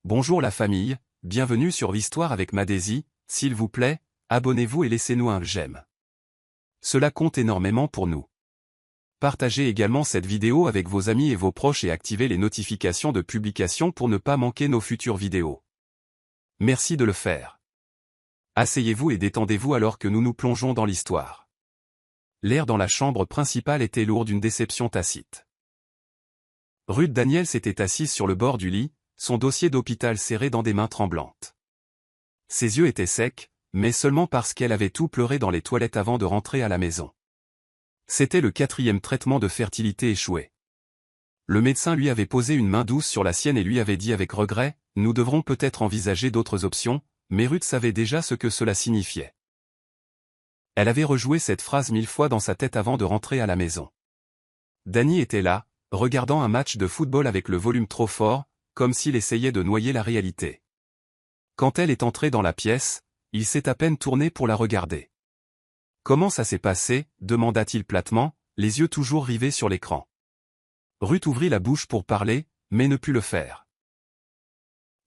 Bonjour la famille, bienvenue sur l'Histoire avec Madési, s'il vous plaît, abonnez-vous et laissez-nous un j'aime. Cela compte énormément pour nous. Partagez également cette vidéo avec vos amis et vos proches et activez les notifications de publication pour ne pas manquer nos futures vidéos. Merci de le faire. Asseyez-vous et détendez-vous alors que nous nous plongeons dans l'histoire. L'air dans la chambre principale était lourd d'une déception tacite. Ruth Daniel s'était assise sur le bord du lit, son dossier d'hôpital serré dans des mains tremblantes. Ses yeux étaient secs, mais seulement parce qu'elle avait tout pleuré dans les toilettes avant de rentrer à la maison. C'était le 4e traitement de fertilité échoué. Le médecin lui avait posé une main douce sur la sienne et lui avait dit avec regret, « Nous devrons peut-être envisager d'autres options », mais Ruth savait déjà ce que cela signifiait. Elle avait rejoué cette phrase 1000 fois dans sa tête avant de rentrer à la maison. Danny était là, regardant un match de football avec le volume trop fort, comme s'il essayait de noyer la réalité. Quand elle est entrée dans la pièce, il s'est à peine tourné pour la regarder. « Comment ça s'est passé ?» demanda-t-il platement, les yeux toujours rivés sur l'écran. Ruth ouvrit la bouche pour parler, mais ne put le faire.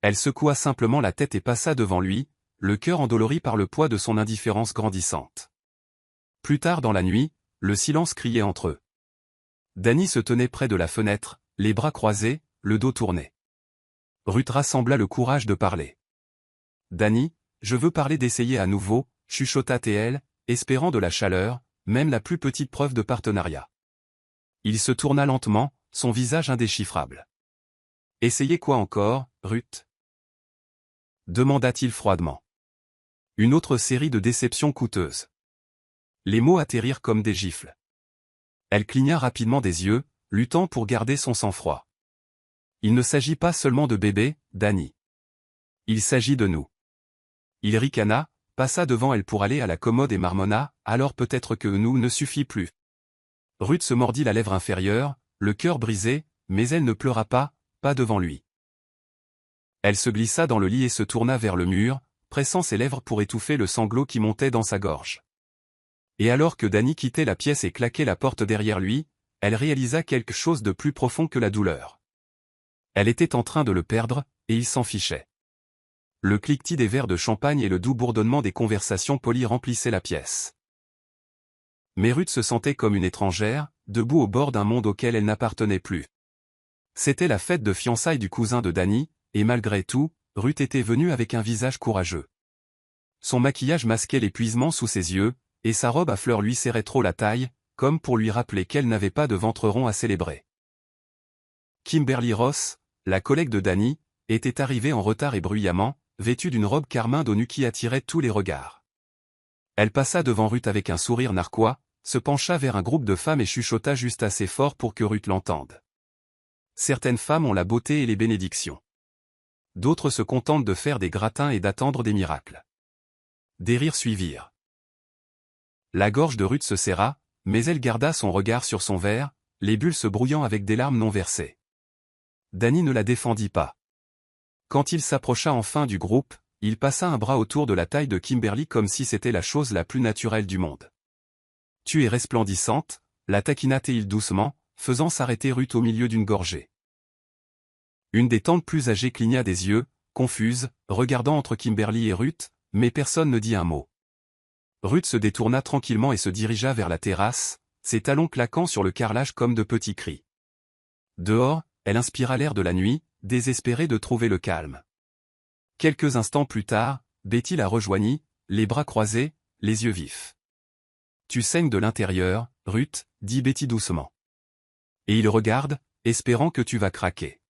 Elle secoua simplement la tête et passa devant lui, le cœur endolori par le poids de son indifférence grandissante. Plus tard dans la nuit, le silence criait entre eux. Danny se tenait près de la fenêtre, les bras croisés, le dos tourné. Ruth rassembla le courage de parler. « Danny, je veux parler d'essayer à nouveau », chuchota-t-elle, espérant de la chaleur, même la plus petite preuve de partenariat. Il se tourna lentement, son visage indéchiffrable. « Essayez quoi encore, Ruth ?» demanda-t-il froidement. Une autre série de déceptions coûteuses. Les mots atterrirent comme des gifles. Elle cligna rapidement des yeux, luttant pour garder son sang-froid. Il ne s'agit pas seulement de bébé, Danny. Il s'agit de nous. Il ricana, passa devant elle pour aller à la commode et marmonna, alors peut-être que nous ne suffit plus. Ruth se mordit la lèvre inférieure, le cœur brisé, mais elle ne pleura pas, pas devant lui. Elle se glissa dans le lit et se tourna vers le mur, pressant ses lèvres pour étouffer le sanglot qui montait dans sa gorge. Et alors que Danny quittait la pièce et claquait la porte derrière lui, elle réalisa quelque chose de plus profond que la douleur. Elle était en train de le perdre, et il s'en fichait. Le cliquetis des verres de champagne et le doux bourdonnement des conversations polies remplissaient la pièce. Mais Ruth se sentait comme une étrangère, debout au bord d'un monde auquel elle n'appartenait plus. C'était la fête de fiançailles du cousin de Danny, et malgré tout, Ruth était venue avec un visage courageux. Son maquillage masquait l'épuisement sous ses yeux, et sa robe à fleurs lui serrait trop la taille, comme pour lui rappeler qu'elle n'avait pas de ventre rond à célébrer. Kimberly Ross, la collègue de Danny, était arrivée en retard et bruyamment, vêtue d'une robe carmin d'eau nue qui attirait tous les regards. Elle passa devant Ruth avec un sourire narquois, se pencha vers un groupe de femmes et chuchota juste assez fort pour que Ruth l'entende. Certaines femmes ont la beauté et les bénédictions. D'autres se contentent de faire des gratins et d'attendre des miracles. Des rires suivirent. La gorge de Ruth se serra, mais elle garda son regard sur son verre, les bulles se brouillant avec des larmes non versées. Danny ne la défendit pas. Quand il s'approcha enfin du groupe, il passa un bras autour de la taille de Kimberly comme si c'était la chose la plus naturelle du monde. « Tu es resplendissante », la taquina-t-il doucement, faisant s'arrêter Ruth au milieu d'une gorgée. Une des tantes plus âgées cligna des yeux, confuse, regardant entre Kimberly et Ruth, mais personne ne dit un mot. Ruth se détourna tranquillement et se dirigea vers la terrasse, ses talons claquant sur le carrelage comme de petits cris. Dehors, elle inspira l'air de la nuit, désespérée de trouver le calme. Quelques instants plus tard, Betty la rejoignit, les bras croisés, les yeux vifs. « Tu saignes de l'intérieur, Ruth, » dit Betty doucement. Et il regarde, espérant que tu vas craquer.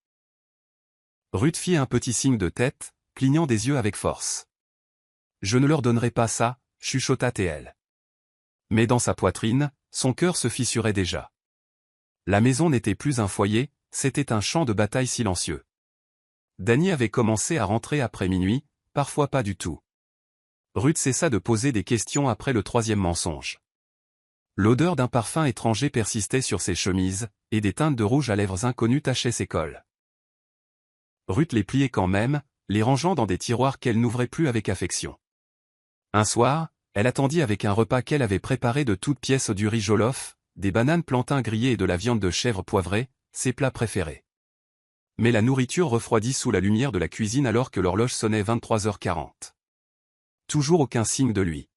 Ruth fit un petit signe de tête, clignant des yeux avec force. « Je ne leur donnerai pas ça, » chuchota-t-elle. Mais dans sa poitrine, son cœur se fissurait déjà. La maison n'était plus un foyer, c'était un champ de bataille silencieux. Danny avait commencé à rentrer après minuit, parfois pas du tout. Ruth cessa de poser des questions après le 3e mensonge. L'odeur d'un parfum étranger persistait sur ses chemises, et des teintes de rouge à lèvres inconnues tachaient ses cols. Ruth les pliait quand même, les rangeant dans des tiroirs qu'elle n'ouvrait plus avec affection. Un soir, elle attendit avec un repas qu'elle avait préparé de toutes pièces du riz jollof, des bananes plantains grillées et de la viande de chèvre poivrée, ses plats préférés. Mais la nourriture refroidit sous la lumière de la cuisine alors que l'horloge sonnait 23h40. Toujours aucun signe de lui.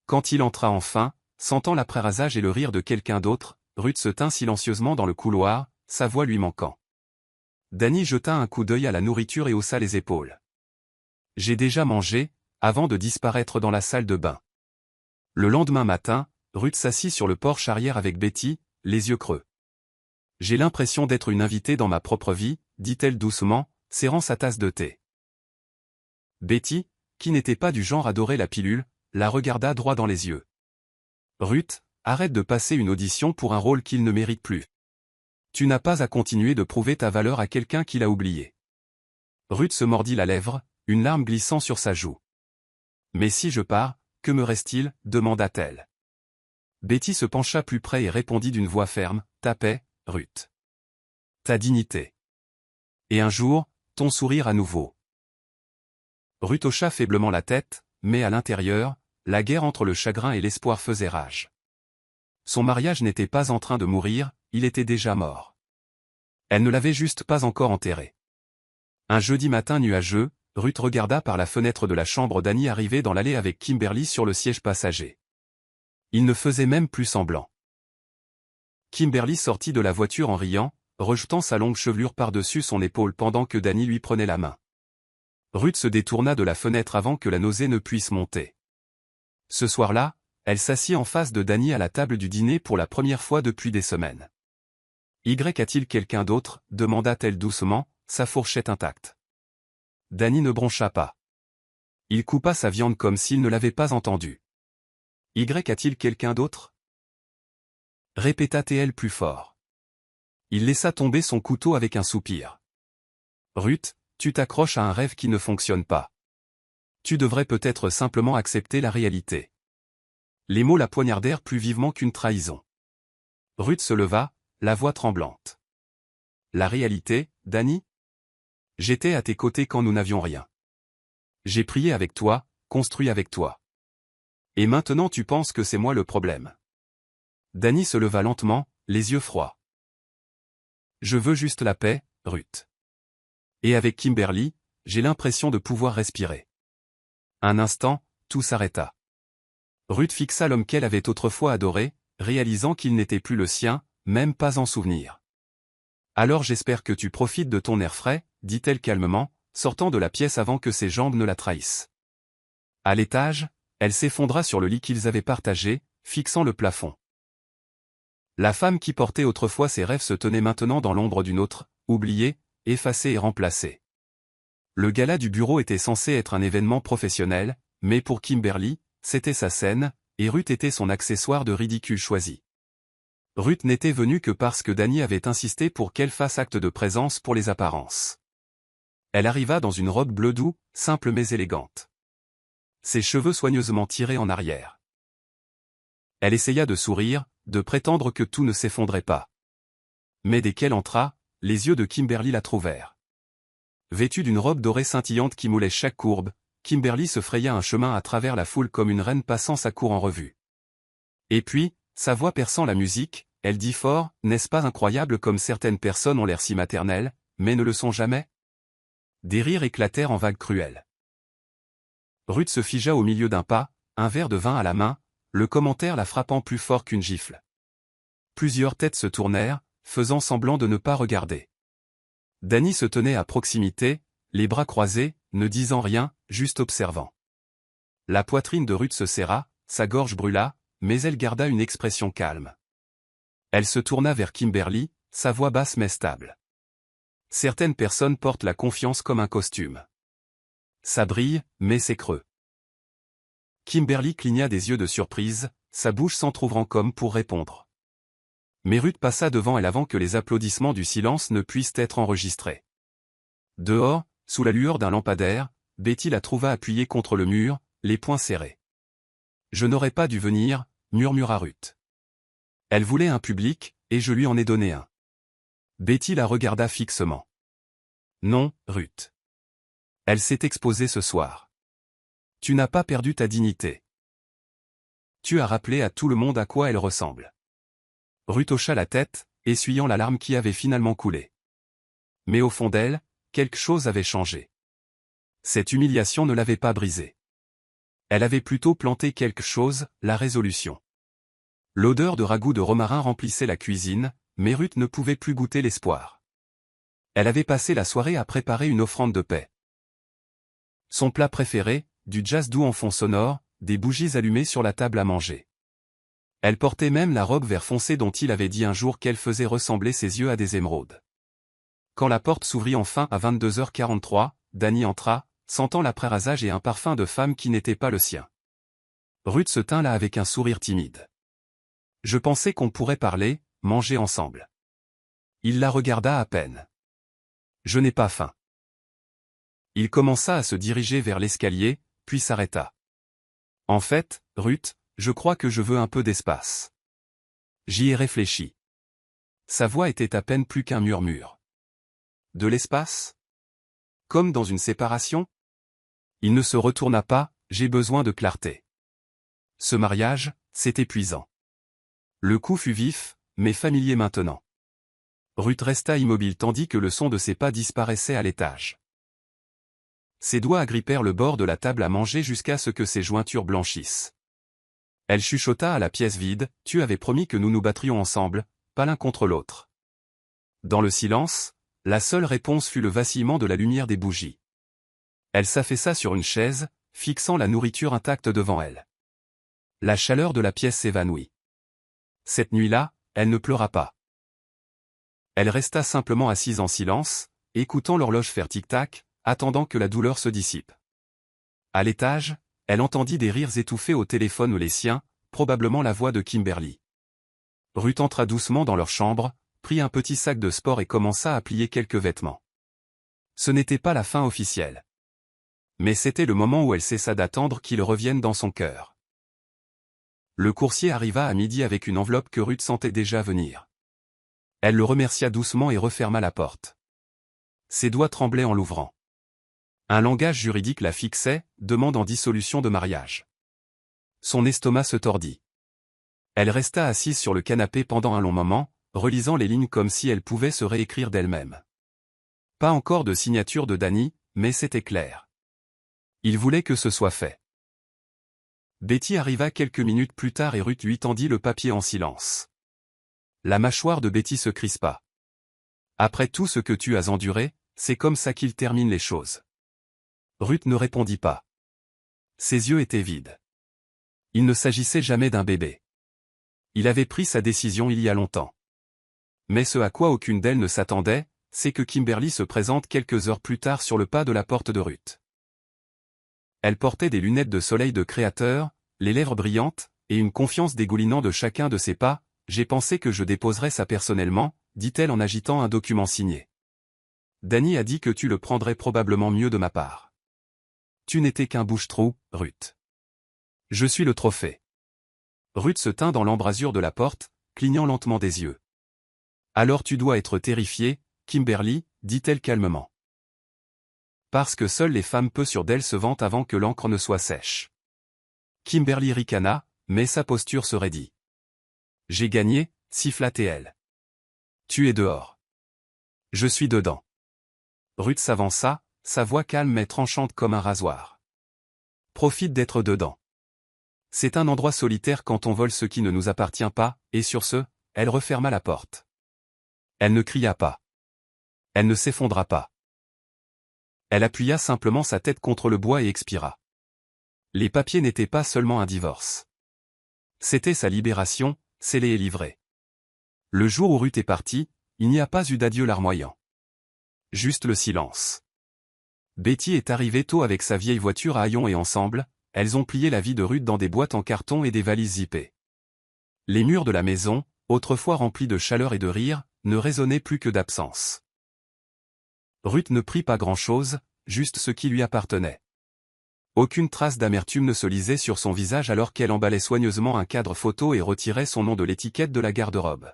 Quand il entra enfin, sentant l'après-rasage et le rire de quelqu'un d'autre, Ruth se tint silencieusement dans le couloir, sa voix lui manquant. Danny jeta un coup d'œil à la nourriture et haussa les épaules. « J'ai déjà mangé », avant de disparaître dans la salle de bain. Le lendemain matin, Ruth s'assit sur le porche arrière avec Betty, les yeux creux. « J'ai l'impression d'être une invitée dans ma propre vie », dit-elle doucement, serrant sa tasse de thé. Betty, qui n'était pas du genre à adorer la pilule, la regarda droit dans les yeux. « Ruth, arrête de passer une audition pour un rôle qu'il ne mérite plus. Tu n'as pas à continuer de prouver ta valeur à quelqu'un qui l'a oublié. » Ruth se mordit la lèvre, une larme glissant sur sa joue. « Mais si je pars, que me reste-t-il » demanda-t-elle. Betty se pencha plus près et répondit d'une voix ferme, « Ta paix, Ruth. Ta dignité. Et un jour, ton sourire à nouveau. » Ruth hocha faiblement la tête, mais à l'intérieur, la guerre entre le chagrin et l'espoir faisait rage. Son mariage n'était pas en train de mourir, il était déjà mort. Elle ne l'avait juste pas encore enterré. Un jeudi matin nuageux, Ruth regarda par la fenêtre de la chambre d'Annie arriver dans l'allée avec Kimberly sur le siège passager. Il ne faisait même plus semblant. Kimberly sortit de la voiture en riant, rejetant sa longue chevelure par-dessus son épaule pendant que Danny lui prenait la main. Ruth se détourna de la fenêtre avant que la nausée ne puisse monter. Ce soir-là, elle s'assit en face de Danny à la table du dîner pour la première fois depuis des semaines. « Y a-t-il quelqu'un d'autre » demanda-t-elle doucement, sa fourchette intacte. Danny ne broncha pas. Il coupa sa viande comme s'il ne l'avait pas entendu. « Y a-t-il quelqu'un d'autre » répéta-t-elle plus fort. Il laissa tomber son couteau avec un soupir. « Ruth, tu t'accroches à un rêve qui ne fonctionne pas. Tu devrais peut-être simplement accepter la réalité. » Les mots la poignardèrent plus vivement qu'une trahison. Ruth se leva, la voix tremblante. « La réalité, Danny ? J'étais à tes côtés quand nous n'avions rien. J'ai prié avec toi, construit avec toi. Et maintenant tu penses que c'est moi le problème. » Danny se leva lentement, les yeux froids. « Je veux juste la paix, Ruth. Et avec Kimberly, j'ai l'impression de pouvoir respirer. » Un instant, tout s'arrêta. Ruth fixa l'homme qu'elle avait autrefois adoré, réalisant qu'il n'était plus le sien, même pas en souvenir. « Alors j'espère que tu profites de ton air frais, » dit-elle calmement, sortant de la pièce avant que ses jambes ne la trahissent. À l'étage, elle s'effondra sur le lit qu'ils avaient partagé, fixant le plafond. La femme qui portait autrefois ses rêves se tenait maintenant dans l'ombre d'une autre, oubliée, effacée et remplacée. Le gala du bureau était censé être un événement professionnel, mais pour Kimberly, c'était sa scène, et Ruth était son accessoire de ridicule choisi. Ruth n'était venue que parce que Danny avait insisté pour qu'elle fasse acte de présence pour les apparences. Elle arriva dans une robe bleu doux, simple mais élégante. Ses cheveux soigneusement tirés en arrière. Elle essaya de sourire, de prétendre que tout ne s'effondrait pas. Mais dès qu'elle entra, les yeux de Kimberly la trouvèrent. Vêtue d'une robe dorée scintillante qui moulait chaque courbe, Kimberly se fraya un chemin à travers la foule comme une reine passant sa cour en revue. Et puis, sa voix perçant la musique, elle dit fort, « N'est-ce pas incroyable comme certaines personnes ont l'air si maternelles, mais ne le sont jamais ?» Des rires éclatèrent en vagues cruelles. Ruth se figea au milieu d'un pas, un verre de vin à la main, le commentaire la frappant plus fort qu'une gifle. Plusieurs têtes se tournèrent, faisant semblant de ne pas regarder. Danny se tenait à proximité, les bras croisés, ne disant rien, juste observant. La poitrine de Ruth se serra, sa gorge brûla, mais elle garda une expression calme. Elle se tourna vers Kimberly, sa voix basse mais stable. Certaines personnes portent la confiance comme un costume. Ça brille, mais c'est creux. Kimberly cligna des yeux de surprise, sa bouche s'entr'ouvrant comme pour répondre. Mais Ruth passa devant elle avant que les applaudissements du silence ne puissent être enregistrés. Dehors, sous la lueur d'un lampadaire, Betty la trouva appuyée contre le mur, les poings serrés. « Je n'aurais pas dû venir » murmura Ruth. Elle voulait un public, et je lui en ai donné un. Betty la regarda fixement. « Non, Ruth. Elle s'est exposée ce soir. Tu n'as pas perdu ta dignité. Tu as rappelé à tout le monde à quoi elle ressemble. » Ruth hocha la tête, essuyant la larme qui avait finalement coulé. Mais au fond d'elle, quelque chose avait changé. Cette humiliation ne l'avait pas brisée. Elle avait plutôt planté quelque chose, la résolution. L'odeur de ragoût de romarin remplissait la cuisine, mais Ruth ne pouvait plus goûter l'espoir. Elle avait passé la soirée à préparer une offrande de paix. Son plat préféré, du jazz doux en fond sonore, des bougies allumées sur la table à manger. Elle portait même la robe vert foncé dont il avait dit un jour qu'elle faisait ressembler ses yeux à des émeraudes. Quand la porte s'ouvrit enfin à 22h43, Danny entra, sentant l'après-rasage et un parfum de femme qui n'était pas le sien. Ruth se tint là avec un sourire timide. « Je pensais qu'on pourrait parler, manger ensemble. » Il la regarda à peine. « Je n'ai pas faim. » Il commença à se diriger vers l'escalier, puis s'arrêta. « En fait, Ruth, je crois que je veux un peu d'espace. » J'y ai réfléchi. Sa voix était à peine plus qu'un murmure. « De l'espace ? Comme dans une séparation ?» Il ne se retourna pas, « J'ai besoin de clarté. Ce mariage, c'est épuisant. » Le coup fut vif, mais familier maintenant. Ruth resta immobile tandis que le son de ses pas disparaissait à l'étage. Ses doigts agrippèrent le bord de la table à manger jusqu'à ce que ses jointures blanchissent. Elle chuchota à la pièce vide, « Tu avais promis que nous nous battrions ensemble, pas l'un contre l'autre. » Dans le silence, la seule réponse fut le vacillement de la lumière des bougies. Elle s'affaissa sur une chaise, fixant la nourriture intacte devant elle. La chaleur de la pièce s'évanouit. Cette nuit-là, elle ne pleura pas. Elle resta simplement assise en silence, écoutant l'horloge faire tic-tac, attendant que la douleur se dissipe. À l'étage, elle entendit des rires étouffés au téléphone ou les siens, probablement la voix de Kimberly. Ruth entra doucement dans leur chambre, prit un petit sac de sport et commença à plier quelques vêtements. Ce n'était pas la fin officielle. Mais c'était le moment où elle cessa d'attendre qu'il revienne dans son cœur. Le coursier arriva à midi avec une enveloppe que Ruth sentait déjà venir. Elle le remercia doucement et referma la porte. Ses doigts tremblaient en l'ouvrant. Un langage juridique la fixait, demande en dissolution de mariage. Son estomac se tordit. Elle resta assise sur le canapé pendant un long moment, relisant les lignes comme si elle pouvait se réécrire d'elle-même. Pas encore de signature de Danny, mais c'était clair. Il voulait que ce soit fait. Betty arriva quelques minutes plus tard et Ruth lui tendit le papier en silence. La mâchoire de Betty se crispa. Après tout ce que tu as enduré, c'est comme ça qu'il termine les choses. Ruth ne répondit pas. Ses yeux étaient vides. Il ne s'agissait jamais d'un bébé. Il avait pris sa décision il y a longtemps. Mais ce à quoi aucune d'elles ne s'attendait, c'est que Kimberly se présente quelques heures plus tard sur le pas de la porte de Ruth. Elle portait des lunettes de soleil de créateur, les lèvres brillantes, et une confiance dégoulinant de chacun de ses pas. « J'ai pensé que je déposerais ça personnellement », dit-elle en agitant un document signé. « Danny a dit que tu le prendrais probablement mieux de ma part. Tu n'étais qu'un bouche-trou, Ruth. Je suis le trophée. » Ruth se tint dans l'embrasure de la porte, clignant lentement des yeux. « Alors tu dois être terrifiée, Kimberly, dit-elle calmement. Parce que seules les femmes peu sûres d'elles se vantent avant que l'encre ne soit sèche. » Kimberly ricana, mais sa posture se raidit. « J'ai gagné, siffla-t-elle. Tu es dehors. Je suis dedans. » Ruth s'avança, sa voix calme mais tranchante comme un rasoir. « Profite d'être dedans. C'est un endroit solitaire quand on vole ce qui ne nous appartient pas, et sur ce, elle referma la porte. Elle ne cria pas. Elle ne s'effondra pas. Elle appuya simplement sa tête contre le bois et expira. Les papiers n'étaient pas seulement un divorce. C'était sa libération, scellée et livrée. Le jour où Ruth est partie, il n'y a pas eu d'adieu larmoyant. Juste le silence. Betty est arrivée tôt avec sa vieille voiture à haillons et ensemble, elles ont plié la vie de Ruth dans des boîtes en carton et des valises zippées. Les murs de la maison, autrefois remplis de chaleur et de rire, ne résonnaient plus que d'absence. Ruth ne prit pas grand-chose, juste ce qui lui appartenait. Aucune trace d'amertume ne se lisait sur son visage alors qu'elle emballait soigneusement un cadre photo et retirait son nom de l'étiquette de la garde-robe.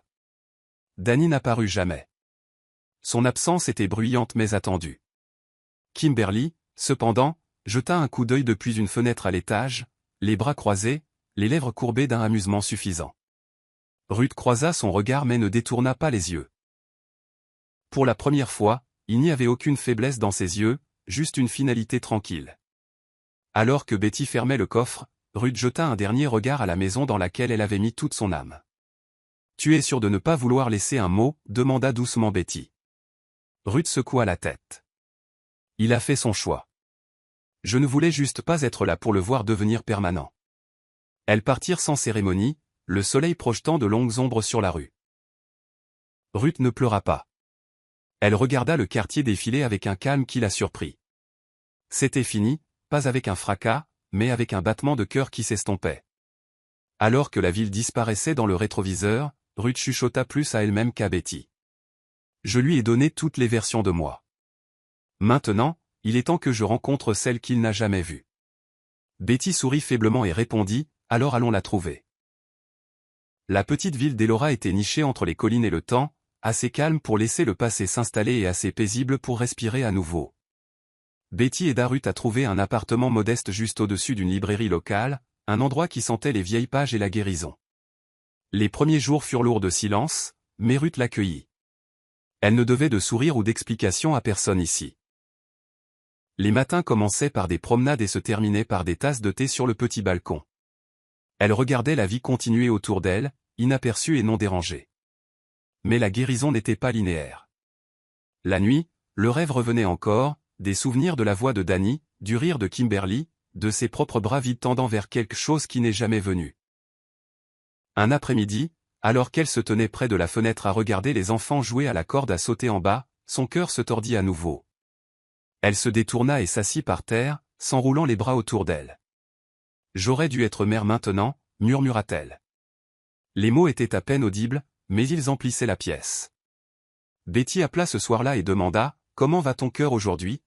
Danny n'apparut jamais. Son absence était bruyante mais attendue. Kimberly, cependant, jeta un coup d'œil depuis une fenêtre à l'étage, les bras croisés, les lèvres courbées d'un amusement suffisant. Ruth croisa son regard mais ne détourna pas les yeux. Pour la première fois, il n'y avait aucune faiblesse dans ses yeux, juste une finalité tranquille. Alors que Betty fermait le coffre, Ruth jeta un dernier regard à la maison dans laquelle elle avait mis toute son âme. « Tu es sûr de ne pas vouloir laisser un mot ?» demanda doucement Betty. Ruth secoua la tête. Il a fait son choix. Je ne voulais juste pas être là pour le voir devenir permanent. Elles partirent sans cérémonie, le soleil projetant de longues ombres sur la rue. Ruth ne pleura pas. Elle regarda le quartier défiler avec un calme qui la surprit. C'était fini, pas avec un fracas, mais avec un battement de cœur qui s'estompait. Alors que la ville disparaissait dans le rétroviseur, Ruth chuchota plus à elle-même qu'à Betty. Je lui ai donné toutes les versions de moi. Maintenant, il est temps que je rencontre celle qu'il n'a jamais vue. Betty sourit faiblement et répondit, alors allons la trouver. La petite ville d'Elora était nichée entre les collines et le temps, assez calme pour laisser le passé s'installer et assez paisible pour respirer à nouveau. Betty aida Ruth à trouver un appartement modeste juste au-dessus d'une librairie locale, un endroit qui sentait les vieilles pages et la guérison. Les premiers jours furent lourds de silence, mais Ruth l'accueillit. Elle ne devait de sourire ou d'explication à personne ici. Les matins commençaient par des promenades et se terminaient par des tasses de thé sur le petit balcon. Elle regardait la vie continuer autour d'elle, inaperçue et non dérangée. Mais la guérison n'était pas linéaire. La nuit, le rêve revenait encore, des souvenirs de la voix de Danny, du rire de Kimberly, de ses propres bras vides tendant vers quelque chose qui n'est jamais venu. Un après-midi, alors qu'elle se tenait près de la fenêtre à regarder les enfants jouer à la corde à sauter en bas, son cœur se tordit à nouveau. Elle se détourna et s'assit par terre, s'enroulant les bras autour d'elle. « J'aurais dû être mère maintenant », murmura-t-elle. Les mots étaient à peine audibles, mais ils emplissaient la pièce. Betty appela ce soir-là et demanda « Comment va ton cœur aujourd'hui ?»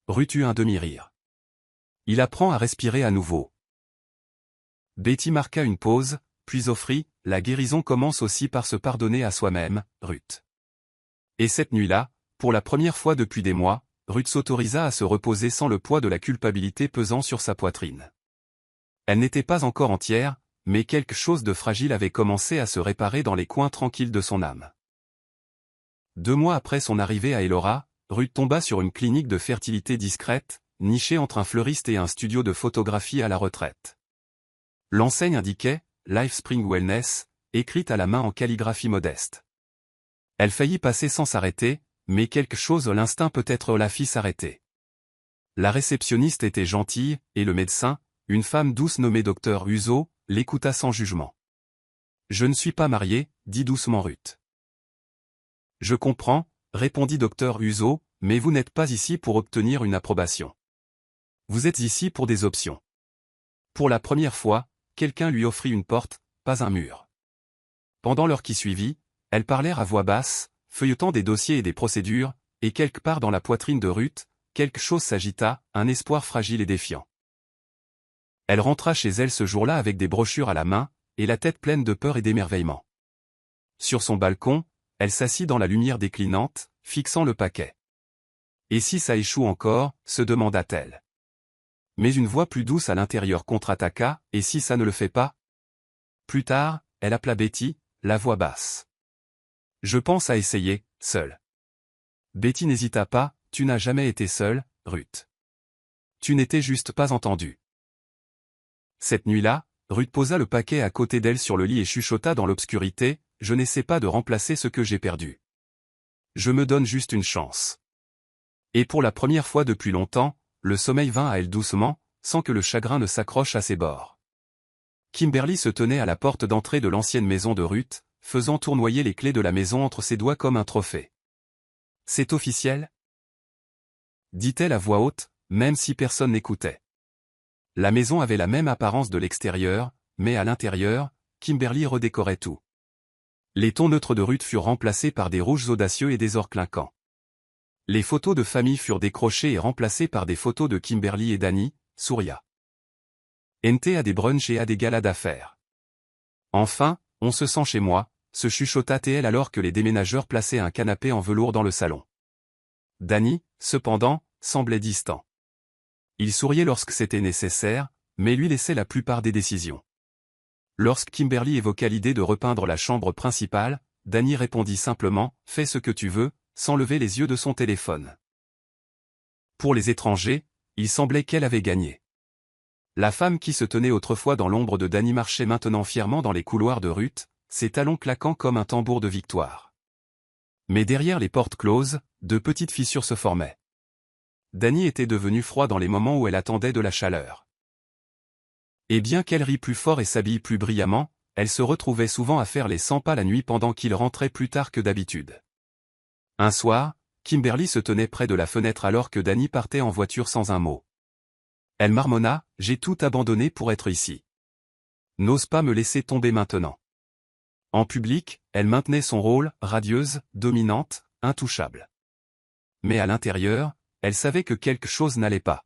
Ruth eut un demi-rire. « Il apprend à respirer à nouveau. » Betty marqua une pause, puis offrit « La guérison commence aussi par se pardonner à soi-même, Ruth. » Et cette nuit-là, pour la première fois depuis des mois, Ruth s'autorisa à se reposer sans le poids de la culpabilité pesant sur sa poitrine. Elle n'était pas encore entière, mais quelque chose de fragile avait commencé à se réparer dans les coins tranquilles de son âme. 2 mois après son arrivée à Elora, Ruth tomba sur une clinique de fertilité discrète, nichée entre un fleuriste et un studio de photographie à la retraite. L'enseigne indiquait « Life Spring Wellness », écrite à la main en calligraphie modeste. Elle faillit passer sans s'arrêter, mais quelque chose l'instinct peut-être la fit s'arrêter. La réceptionniste était gentille, et le médecin, une femme douce nommée Dr Uzo, l'écouta sans jugement. « Je ne suis pas mariée », dit doucement Ruth. « Je comprends », répondit Dr Uzo, « mais vous n'êtes pas ici pour obtenir une approbation. Vous êtes ici pour des options. » Pour la première fois, quelqu'un lui offrit une porte, pas un mur. Pendant l'heure qui suivit, elles parlèrent à voix basse, feuilletant des dossiers et des procédures, et quelque part dans la poitrine de Ruth, quelque chose s'agita, un espoir fragile et défiant. Elle rentra chez elle ce jour-là avec des brochures à la main, et la tête pleine de peur et d'émerveillement. Sur son balcon, elle s'assit dans la lumière déclinante, fixant le paquet. « Et si ça échoue encore ?» se demanda-t-elle. Mais une voix plus douce à l'intérieur contre-attaqua, « Et si ça ne le fait pas ?» Plus tard, elle appela Betty, la voix basse. « Je pense à essayer, seule. » Betty n'hésita pas, « Tu n'as jamais été seule, Ruth. Tu n'étais juste pas entendue. » Cette nuit-là, Ruth posa le paquet à côté d'elle sur le lit et chuchota dans l'obscurité, « Je n'essaie pas de remplacer ce que j'ai perdu. Je me donne juste une chance. » Et pour la première fois depuis longtemps, le sommeil vint à elle doucement, sans que le chagrin ne s'accroche à ses bords. Kimberly se tenait à la porte d'entrée de l'ancienne maison de Ruth, faisant tournoyer les clés de la maison entre ses doigts comme un trophée. « C'est officiel ?» dit-elle à voix haute, même si personne n'écoutait. La maison avait la même apparence de l'extérieur, mais à l'intérieur, Kimberly redécorait tout. Les tons neutres de Ruth furent remplacés par des rouges audacieux et des ors clinquants. Les photos de famille furent décrochées et remplacées par des photos de Kimberly et Danny, Souria. NT à des brunchs et à des galas d'affaires. Enfin, on se sent chez moi, se chuchota TL alors que les déménageurs plaçaient un canapé en velours dans le salon. Danny, cependant, semblait distant. Il souriait lorsque c'était nécessaire, mais lui laissait la plupart des décisions. Lorsque Kimberly évoqua l'idée de repeindre la chambre principale, Danny répondit simplement « Fais ce que tu veux, sans lever les yeux de son téléphone. Pour les étrangers, il semblait qu'elle avait gagné. La femme qui se tenait autrefois dans l'ombre de Danny marchait maintenant fièrement dans les couloirs de Ruth, ses talons claquant comme un tambour de victoire. Mais derrière les portes closes, de petites fissures se formaient. Danny était devenu froid dans les moments où elle attendait de la chaleur. Et bien qu'elle rit plus fort et s'habille plus brillamment, elle se retrouvait souvent à faire les 100 pas la nuit pendant qu'il rentrait plus tard que d'habitude. Un soir, Kimberly se tenait près de la fenêtre alors que Danny partait en voiture sans un mot. Elle marmonna, « J'ai tout abandonné pour être ici. N'ose pas me laisser tomber maintenant. » En public, elle maintenait son rôle, radieuse, dominante, intouchable. Mais à l'intérieur, elle savait que quelque chose n'allait pas.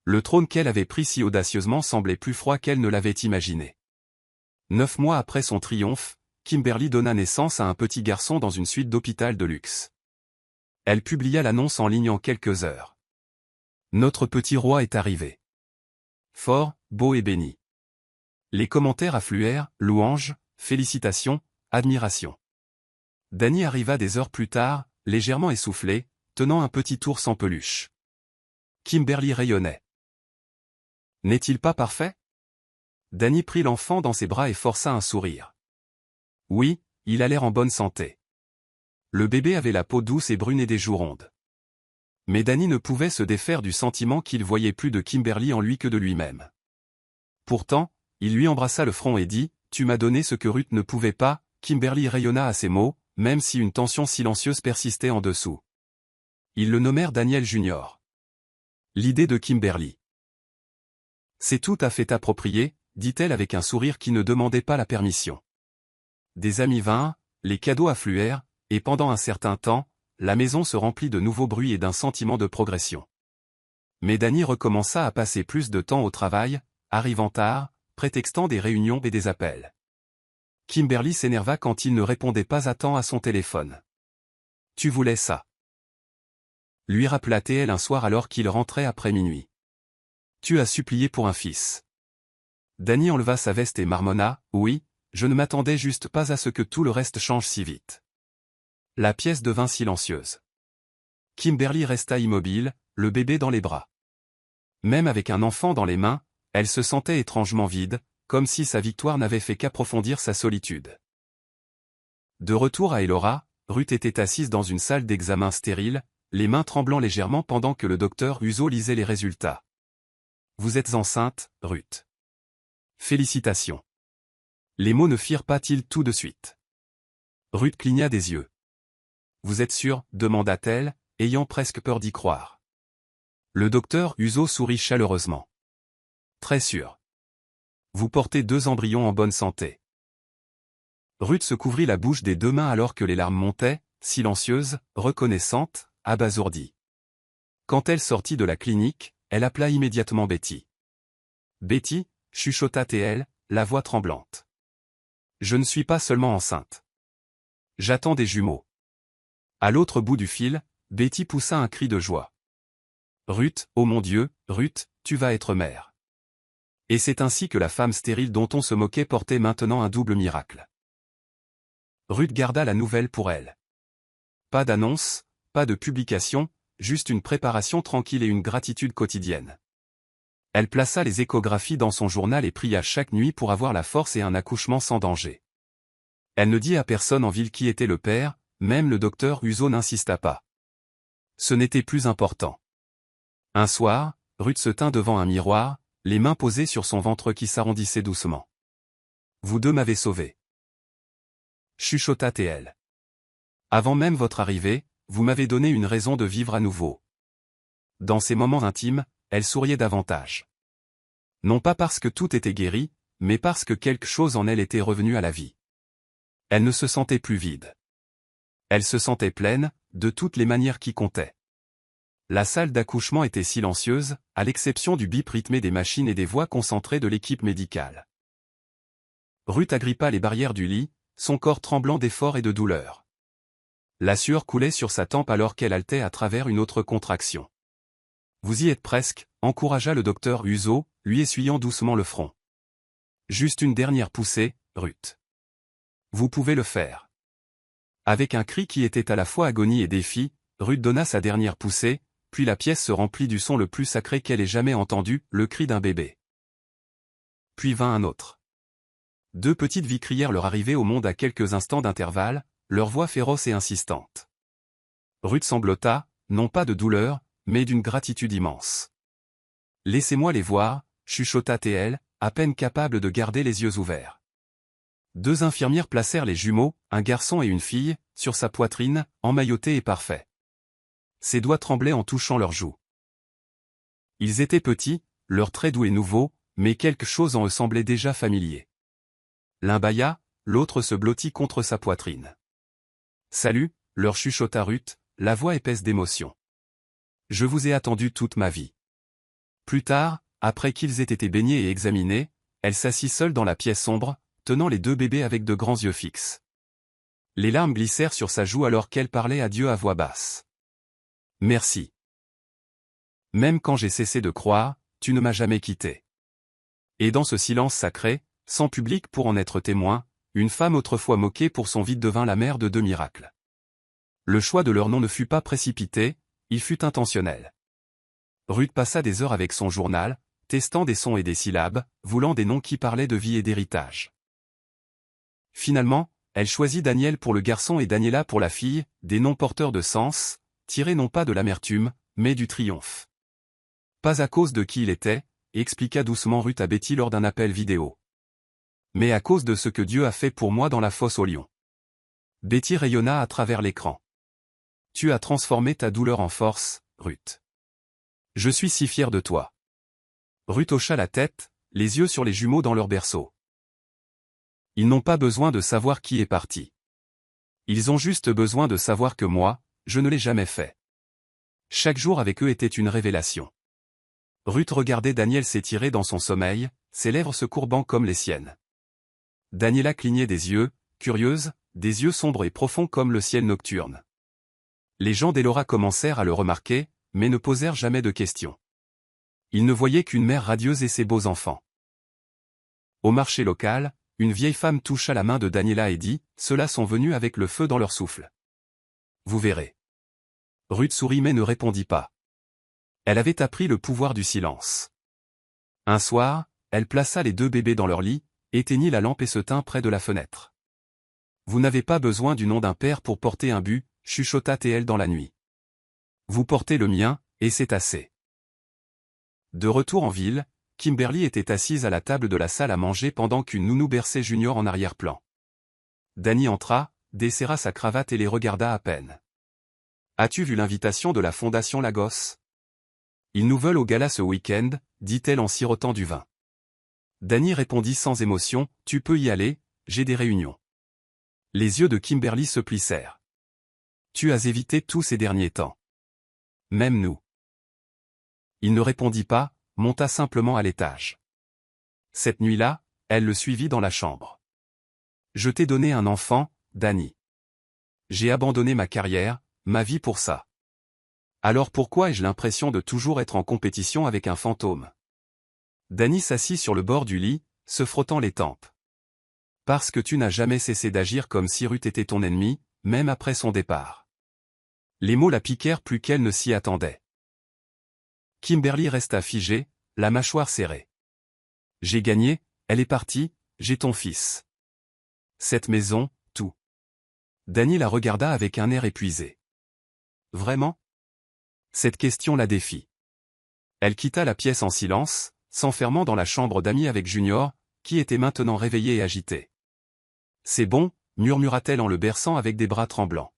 Le trône qu'elle avait pris si audacieusement semblait plus froid qu'elle ne l'avait imaginé. 9 mois après son triomphe, Kimberly donna naissance à un petit garçon dans une suite d'hôpital de luxe. Elle publia l'annonce en ligne en quelques heures. Notre petit roi est arrivé. Fort, beau et béni. Les commentaires affluèrent, louanges, félicitations, admiration. Danny arriva des heures plus tard, légèrement essoufflé, tenant un petit ours en peluche. Kimberly rayonnait. N'est-il pas parfait? Danny prit l'enfant dans ses bras et força un sourire. Oui, il a l'air en bonne santé. Le bébé avait la peau douce et brune et des joues rondes. Mais Danny ne pouvait se défaire du sentiment qu'il voyait plus de Kimberly en lui que de lui-même. Pourtant, il lui embrassa le front et dit, « Tu m'as donné ce que Ruth ne pouvait pas », Kimberly rayonna à ces mots, même si une tension silencieuse persistait en dessous. Ils le nommèrent Daniel Junior. L'idée de Kimberly. C'est tout à fait approprié, dit-elle avec un sourire qui ne demandait pas la permission. Des amis vinrent, les cadeaux affluèrent, et pendant un certain temps, la maison se remplit de nouveaux bruits et d'un sentiment de progression. Mais Danny recommença à passer plus de temps au travail, arrivant tard, prétextant des réunions et des appels. Kimberly s'énerva quand il ne répondait pas à temps à son téléphone. « Tu voulais ça ?» lui rappela-t-elle un soir alors qu'il rentrait après minuit. « Tu as supplié pour un fils. » Danny enleva sa veste et marmonna, « Oui, je ne m'attendais juste pas à ce que tout le reste change si vite. » La pièce devint silencieuse. Kimberly resta immobile, le bébé dans les bras. Même avec un enfant dans les mains, elle se sentait étrangement vide, comme si sa victoire n'avait fait qu'approfondir sa solitude. De retour à Elora, Ruth était assise dans une salle d'examen stérile, les mains tremblant légèrement pendant que le docteur Uso lisait les résultats. « Vous êtes enceinte, Ruth. Félicitations. » Les mots ne firent pas tilt tout de suite. Ruth cligna des yeux. « Vous êtes sûre ?» demanda-t-elle, ayant presque peur d'y croire. Le docteur Uso sourit chaleureusement. « Très sûr. Vous portez 2 embryons en bonne santé. » Ruth se couvrit la bouche des 2 mains alors que les larmes montaient, silencieuses, reconnaissantes, abasourdies. Quand elle sortit de la clinique, elle appela immédiatement Betty. « Betty » chuchota-t-elle, la voix tremblante. « Je ne suis pas seulement enceinte. J'attends des jumeaux. » À l'autre bout du fil, Betty poussa un cri de joie. « Ruth, oh mon Dieu, Ruth, tu vas être mère. » Et c'est ainsi que la femme stérile dont on se moquait portait maintenant un double miracle. Ruth garda la nouvelle pour elle. Pas d'annonce, pas de publication, juste une préparation tranquille et une gratitude quotidienne. Elle plaça les échographies dans son journal et pria chaque nuit pour avoir la force et un accouchement sans danger. Elle ne dit à personne en ville qui était le père, même le docteur Uso n'insista pas. Ce n'était plus important. Un soir, Ruth se tint devant un miroir, les mains posées sur son ventre qui s'arrondissait doucement. « Vous 2 m'avez sauvé. » chuchota-t-elle. « Avant même votre arrivée, vous m'avez donné une raison de vivre à nouveau. » Dans ces moments intimes, elle souriait davantage. Non pas parce que tout était guéri, mais parce que quelque chose en elle était revenu à la vie. Elle ne se sentait plus vide. Elle se sentait pleine, de toutes les manières qui comptaient. La salle d'accouchement était silencieuse, à l'exception du bip rythmé des machines et des voix concentrées de l'équipe médicale. Ruth agrippa les barrières du lit, son corps tremblant d'effort et de douleur. La sueur coulait sur sa tempe alors qu'elle haletait à travers une autre contraction. « Vous y êtes presque », encouragea le docteur Uso, lui essuyant doucement le front. « Juste une dernière poussée, Ruth. Vous pouvez le faire. » Avec un cri qui était à la fois agonie et défi, Ruth donna sa dernière poussée, puis la pièce se remplit du son le plus sacré qu'elle ait jamais entendu, le cri d'un bébé. Puis vint un autre. Deux petites vies crièrent leur arrivée au monde à quelques instants d'intervalle, leur voix féroce et insistante. Ruth sanglota, non pas de douleur, mais d'une gratitude immense. « Laissez-moi les voir », chuchota-t-elle, à peine capable de garder les yeux ouverts. Deux infirmières placèrent les jumeaux, un garçon et une fille, sur sa poitrine, emmaillotés et parfaits. Ses doigts tremblaient en touchant leurs joues. Ils étaient petits, leurs traits doux et nouveaux, mais quelque chose en eux semblait déjà familier. L'un bâilla, l'autre se blottit contre sa poitrine. « Salut », leur chuchota Ruth, la voix épaisse d'émotion. « Je vous ai attendu toute ma vie. » Plus tard, après qu'ils aient été baignés et examinés, elle s'assit seule dans la pièce sombre, tenant les deux bébés avec de grands yeux fixes. Les larmes glissèrent sur sa joue alors qu'elle parlait à Dieu à voix basse. « Merci. Même quand j'ai cessé de croire, tu ne m'as jamais quitté. » Et dans ce silence sacré, sans public pour en être témoin, une femme autrefois moquée pour son vide devint la mère de deux miracles. Le choix de leur nom ne fut pas précipité, il fut intentionnel. Ruth passa des heures avec son journal, testant des sons et des syllabes, voulant des noms qui parlaient de vie et d'héritage. Finalement, elle choisit Daniel pour le garçon et Daniela pour la fille, des noms porteurs de sens, tirés non pas de l'amertume, mais du triomphe. Pas à cause de qui il était, expliqua doucement Ruth à Betty lors d'un appel vidéo. Mais à cause de ce que Dieu a fait pour moi dans la fosse aux lions. Betty rayonna à travers l'écran. Tu as transformé ta douleur en force, Ruth. Je suis si fier de toi. Ruth hocha la tête, les yeux sur les jumeaux dans leur berceau. Ils n'ont pas besoin de savoir qui est parti. Ils ont juste besoin de savoir que moi, je ne l'ai jamais fait. Chaque jour avec eux était une révélation. Ruth regardait Daniel s'étirer dans son sommeil, ses lèvres se courbant comme les siennes. Daniela clignait des yeux, curieuse, des yeux sombres et profonds comme le ciel nocturne. Les gens d'Elora commencèrent à le remarquer, mais ne posèrent jamais de questions. Ils ne voyaient qu'une mère radieuse et ses beaux enfants. Au marché local, une vieille femme toucha la main de Daniela et dit « Ceux-là sont venus avec le feu dans leur souffle. Vous verrez. » Ruth sourit mais ne répondit pas. Elle avait appris le pouvoir du silence. Un soir, elle plaça les deux bébés dans leur lit, éteignit la lampe et se tint près de la fenêtre. « Vous n'avez pas besoin du nom d'un père pour porter un but, » chuchota-t-elle dans la nuit. « Vous portez le mien, et c'est assez. » De retour en ville, Kimberly était assise à la table de la salle à manger pendant qu'une nounou berçait Junior en arrière-plan. Danny entra, desserra sa cravate et les regarda à peine. « As-tu vu l'invitation de la Fondation Lagos ? Ils nous veulent au gala ce week-end, dit-elle en sirotant du vin. Danny répondit sans émotion, « Tu peux y aller, j'ai des réunions. » Les yeux de Kimberly se plissèrent. « Tu as évité tout ces derniers temps. Même nous. » Il ne répondit pas, monta simplement à l'étage. Cette nuit-là, elle le suivit dans la chambre. « Je t'ai donné un enfant, Danny. J'ai abandonné ma carrière, ma vie pour ça. Alors pourquoi ai-je l'impression de toujours être en compétition avec un fantôme ?» Danny s'assit sur le bord du lit, se frottant les tempes. « Parce que tu n'as jamais cessé d'agir comme si Ruth était ton ennemi, même après son départ. » Les mots la piquèrent plus qu'elle ne s'y attendait. Kimberly resta figée, la mâchoire serrée. « J'ai gagné, elle est partie, j'ai ton fils. Cette maison, tout. » Danny la regarda avec un air épuisé. « Vraiment ? » Cette question la défit. Elle quitta la pièce en silence, s'enfermant dans la chambre d'amis avec Junior, qui était maintenant réveillé et agité. « C'est bon, » murmura-t-elle en le berçant avec des bras tremblants.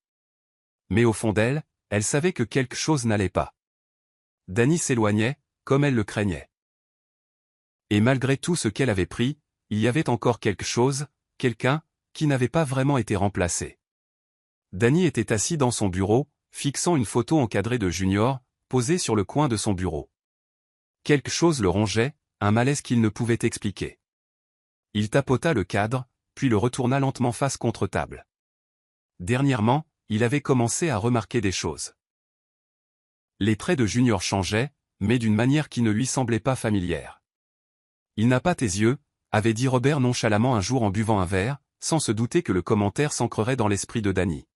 Mais au fond d'elle, elle savait que quelque chose n'allait pas. Danny s'éloignait, comme elle le craignait. Et malgré tout ce qu'elle avait pris, il y avait encore quelque chose, quelqu'un, qui n'avait pas vraiment été remplacé. Danny était assis dans son bureau, fixant une photo encadrée de Junior, posée sur le coin de son bureau. Quelque chose le rongeait, un malaise qu'il ne pouvait expliquer. Il tapota le cadre, puis le retourna lentement face contre table. Dernièrement, il avait commencé à remarquer des choses. Les traits de Junior changeaient, mais d'une manière qui ne lui semblait pas familière. « Il n'a pas tes yeux », avait dit Robert nonchalamment un jour en buvant un verre, sans se douter que le commentaire s'ancrerait dans l'esprit de Danny.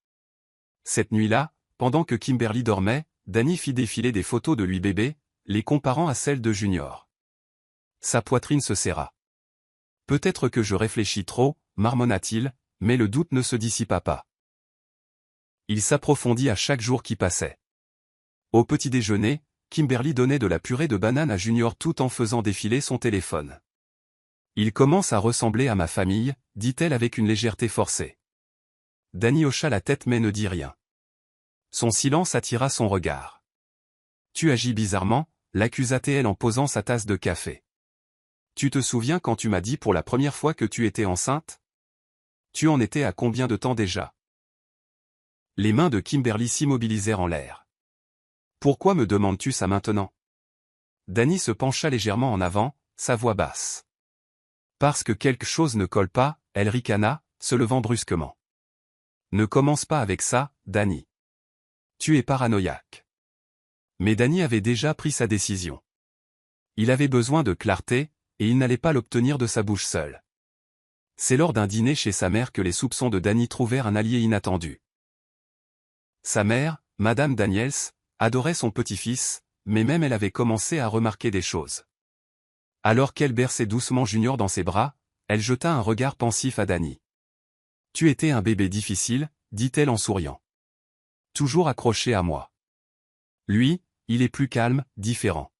Cette nuit-là, pendant que Kimberly dormait, Danny fit défiler des photos de lui bébé, les comparant à celles de Junior. Sa poitrine se serra. Peut-être que je réfléchis trop, marmonna-t-il, mais le doute ne se dissipa pas. Il s'approfondit à chaque jour qui passait. Au petit déjeuner, Kimberly donnait de la purée de banane à Junior tout en faisant défiler son téléphone. Il commence à ressembler à ma famille, dit-elle avec une légèreté forcée. Danny hocha la tête mais ne dit rien. Son silence attira son regard. Tu agis bizarrement, l'accusa-t-elle en posant sa tasse de café. Tu te souviens quand tu m'as dit pour la première fois que tu étais enceinte? Tu en étais à combien de temps déjà? Les mains de Kimberly s'immobilisèrent en l'air. Pourquoi me demandes-tu ça maintenant? Danny se pencha légèrement en avant, sa voix basse. Parce que quelque chose ne colle pas, elle ricana, se levant brusquement. Ne commence pas avec ça, Danny. Tu es paranoïaque. Mais Danny avait déjà pris sa décision. Il avait besoin de clarté, et il n'allait pas l'obtenir de sa bouche seule. C'est lors d'un dîner chez sa mère que les soupçons de Danny trouvèrent un allié inattendu. Sa mère, Madame Daniels, adorait son petit-fils, mais même elle avait commencé à remarquer des choses. Alors qu'elle berçait doucement Junior dans ses bras, elle jeta un regard pensif à Danny. « Tu étais un bébé difficile, dit-elle en souriant. Toujours accroché à moi. Lui, il est plus calme, différent. »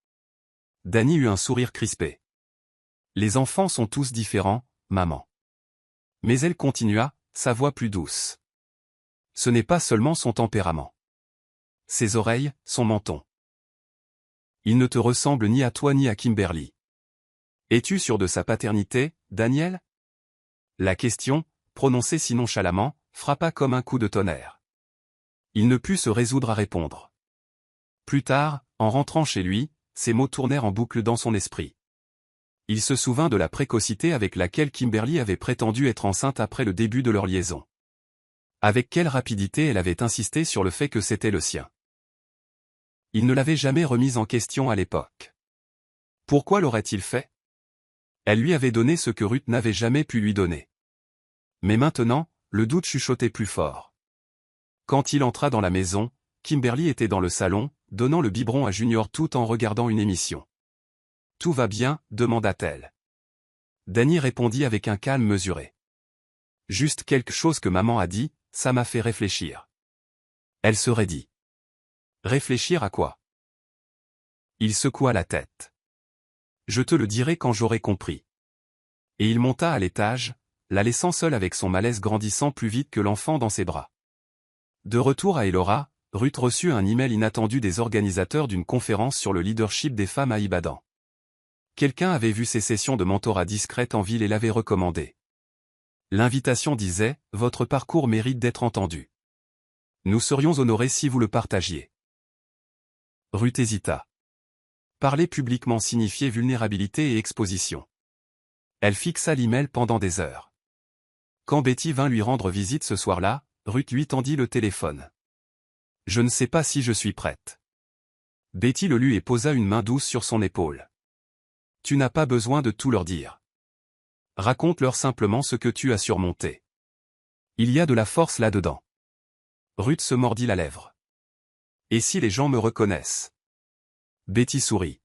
Danny eut un sourire crispé. « Les enfants sont tous différents, maman. » Mais elle continua, sa voix plus douce. « Ce n'est pas seulement son tempérament. Ses oreilles, son menton. Il ne te ressemble ni à toi ni à Kimberly. Es-tu sûr de sa paternité, Daniel? » La question, prononcée si nonchalamment, frappa comme un coup de tonnerre. Il ne put se résoudre à répondre. Plus tard, en rentrant chez lui, ces mots tournèrent en boucle dans son esprit. Il se souvint de la précocité avec laquelle Kimberly avait prétendu être enceinte après le début de leur liaison. Avec quelle rapidité elle avait insisté sur le fait que c'était le sien. Il ne l'avait jamais remise en question à l'époque. Pourquoi l'aurait-il fait? Elle lui avait donné ce que Ruth n'avait jamais pu lui donner. Mais maintenant, le doute chuchotait plus fort. Quand il entra dans la maison, Kimberly était dans le salon, donnant le biberon à Junior tout en regardant une émission. « Tout va bien ?» demanda-t-elle. Danny répondit avec un calme mesuré. « Juste quelque chose que maman a dit, ça m'a fait réfléchir. » Elle se raidit. « Réfléchir à quoi ?» Il secoua la tête. « Je te le dirai quand j'aurai compris. » Et il monta à l'étage, la laissant seule avec son malaise grandissant plus vite que l'enfant dans ses bras. De retour à Elora, Ruth reçut un email inattendu des organisateurs d'une conférence sur le leadership des femmes à Ibadan. Quelqu'un avait vu ces sessions de mentorat discrètes en ville et l'avait recommandé. L'invitation disait « Votre parcours mérite d'être entendu. Nous serions honorés si vous le partagiez. » Ruth hésita. Parler publiquement signifiait vulnérabilité et exposition. Elle fixa l'email pendant des heures. Quand Betty vint lui rendre visite ce soir-là, Ruth lui tendit le téléphone. « Je ne sais pas si je suis prête. » Betty le lut et posa une main douce sur son épaule. « Tu n'as pas besoin de tout leur dire. Raconte-leur simplement ce que tu as surmonté. Il y a de la force là-dedans. » Ruth se mordit la lèvre. « Et si les gens me reconnaissent ?» Betty sourit.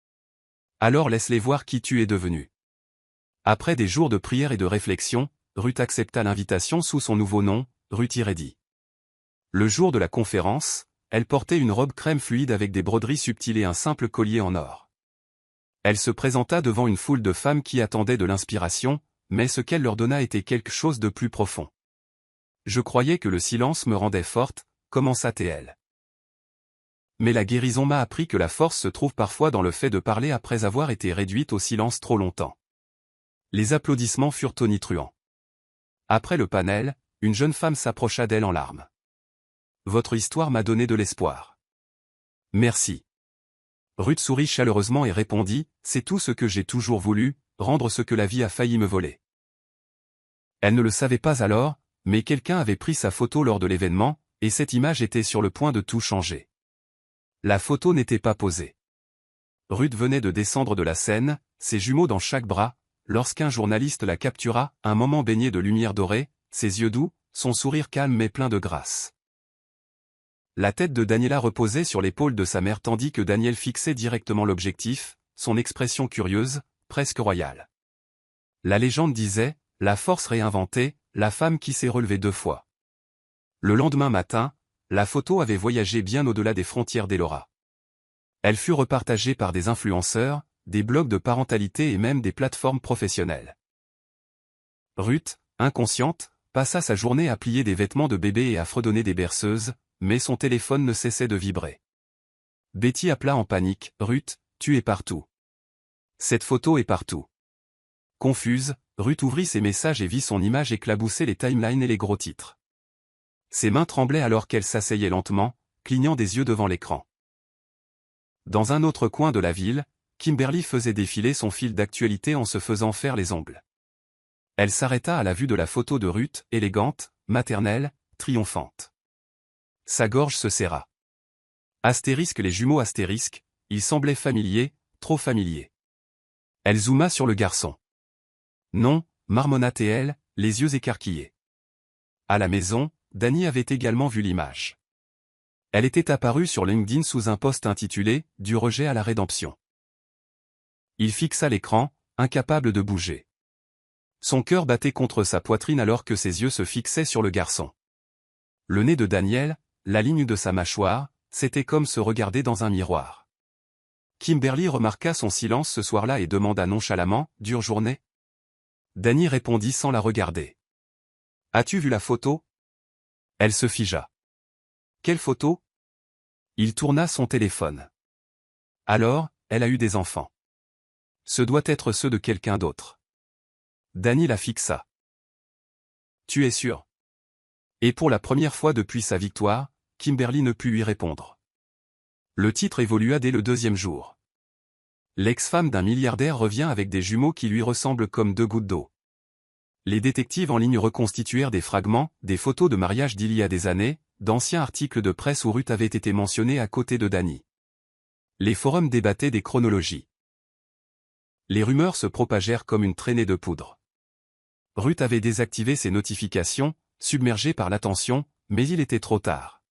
« Alors laisse-les voir qui tu es devenu. » Après des jours de prière et de réflexion, Ruth accepta l'invitation sous son nouveau nom, Ruth Reddy. Le jour de la conférence, elle portait une robe crème fluide avec des broderies subtiles et un simple collier en or. Elle se présenta devant une foule de femmes qui attendaient de l'inspiration, mais ce qu'elle leur donna était quelque chose de plus profond. « Je croyais que le silence me rendait forte », commença-t-elle. Mais la guérison m'a appris que la force se trouve parfois dans le fait de parler après avoir été réduite au silence trop longtemps. Les applaudissements furent tonitruants. Après le panel, une jeune femme s'approcha d'elle en larmes. « Votre histoire m'a donné de l'espoir. » « Merci. » Ruth sourit chaleureusement et répondit, « C'est tout ce que j'ai toujours voulu, rendre ce que la vie a failli me voler. » Elle ne le savait pas alors, mais quelqu'un avait pris sa photo lors de l'événement, et cette image était sur le point de tout changer. La photo n'était pas posée. Ruth venait de descendre de la scène, ses jumeaux dans chaque bras, lorsqu'un journaliste la captura, un moment baigné de lumière dorée, ses yeux doux, son sourire calme mais plein de grâce. La tête de Daniela reposait sur l'épaule de sa mère tandis que Daniel fixait directement l'objectif, son expression curieuse, presque royale. La légende disait, la force réinventée, la femme qui s'est relevée 2 fois. Le lendemain matin, la photo avait voyagé bien au-delà des frontières d'Elora. Elle fut repartagée par des influenceurs, des blogs de parentalité et même des plateformes professionnelles. Ruth, inconsciente, passa sa journée à plier des vêtements de bébé et à fredonner des berceuses, mais son téléphone ne cessait de vibrer. Betty appela en panique, « Ruth, tu es partout. Cette photo est partout. » Confuse, Ruth ouvrit ses messages et vit son image éclabousser les timelines et les gros titres. Ses mains tremblaient alors qu'elle s'asseyait lentement, clignant des yeux devant l'écran. Dans un autre coin de la ville, Kimberly faisait défiler son fil d'actualité en se faisant faire les ongles. Elle s'arrêta à la vue de la photo de Ruth, élégante, maternelle, triomphante. Sa gorge se serra. Astérisque les jumeaux astérisque, ils semblaient familiers, trop familiers. Elle zooma sur le garçon. Non, marmonna-t-elle, les yeux écarquillés. À la maison, Dani avait également vu l'image. Elle était apparue sur LinkedIn sous un post intitulé « Du rejet à la rédemption ». Il fixa l'écran, incapable de bouger. Son cœur battait contre sa poitrine alors que ses yeux se fixaient sur le garçon. Le nez de Daniel, la ligne de sa mâchoire, c'était comme se regarder dans un miroir. Kimberly remarqua son silence ce soir-là et demanda nonchalamment, « Dure journée ?» Dani répondit sans la regarder. « As-tu vu la photo ?» Elle se figea. « Quelle photo ?» Il tourna son téléphone. Alors, elle a eu des enfants. Ce doit être ceux de quelqu'un d'autre. Dani la fixa. « Tu es sûr ?» Et pour la première fois depuis sa victoire, Kimberly ne put lui répondre. Le titre évolua dès le 2e jour. L'ex-femme d'un milliardaire revient avec des jumeaux qui lui ressemblent comme 2 gouttes d'eau. Les détectives en ligne reconstituèrent des fragments, des photos de mariage d'il y a des années, d'anciens articles de presse où Ruth avait été mentionnée à côté de Dani. Les forums débattaient des chronologies. Les rumeurs se propagèrent comme une traînée de poudre. Ruth avait désactivé ses notifications, submergée par l'attention, mais il était trop tard.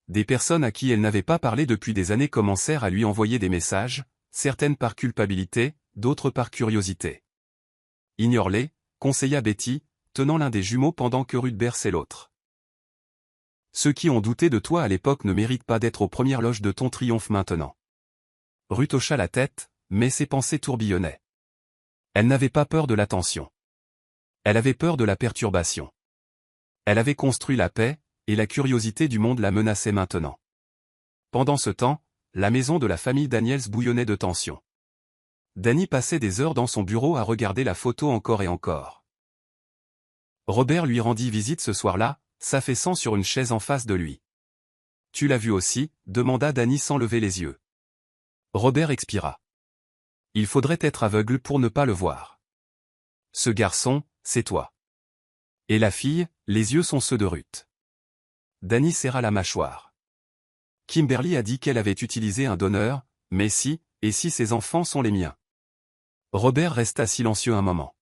Des personnes à qui elle n'avait pas parlé depuis des années commencèrent à lui envoyer des messages, certaines par culpabilité, d'autres par curiosité. « Ignore-les », conseilla Betty, tenant l'un des jumeaux pendant que Ruth berçait l'autre. « Ceux qui ont douté de toi à l'époque ne méritent pas d'être aux premières loges de ton triomphe maintenant. » Ruth hocha la tête, mais ses pensées tourbillonnaient. Elle n'avait pas peur de l'attention. Elle avait peur de la perturbation. Elle avait construit la paix, et la curiosité du monde la menaçait maintenant. Pendant ce temps, la maison de la famille Daniels bouillonnait de tension. Dani passait des heures dans son bureau à regarder la photo encore et encore. Robert lui rendit visite ce soir-là, s'affaissant sur une chaise en face de lui. « Tu l'as vu aussi ?» demanda Dani sans lever les yeux. Robert expira. « Il faudrait être aveugle pour ne pas le voir. Ce garçon, c'est toi. Et la fille, les yeux sont ceux de Ruth. » Dani serra la mâchoire. Kimberly a dit qu'elle avait utilisé un donneur, mais si, et si ces enfants sont les miens? Robert resta silencieux un moment.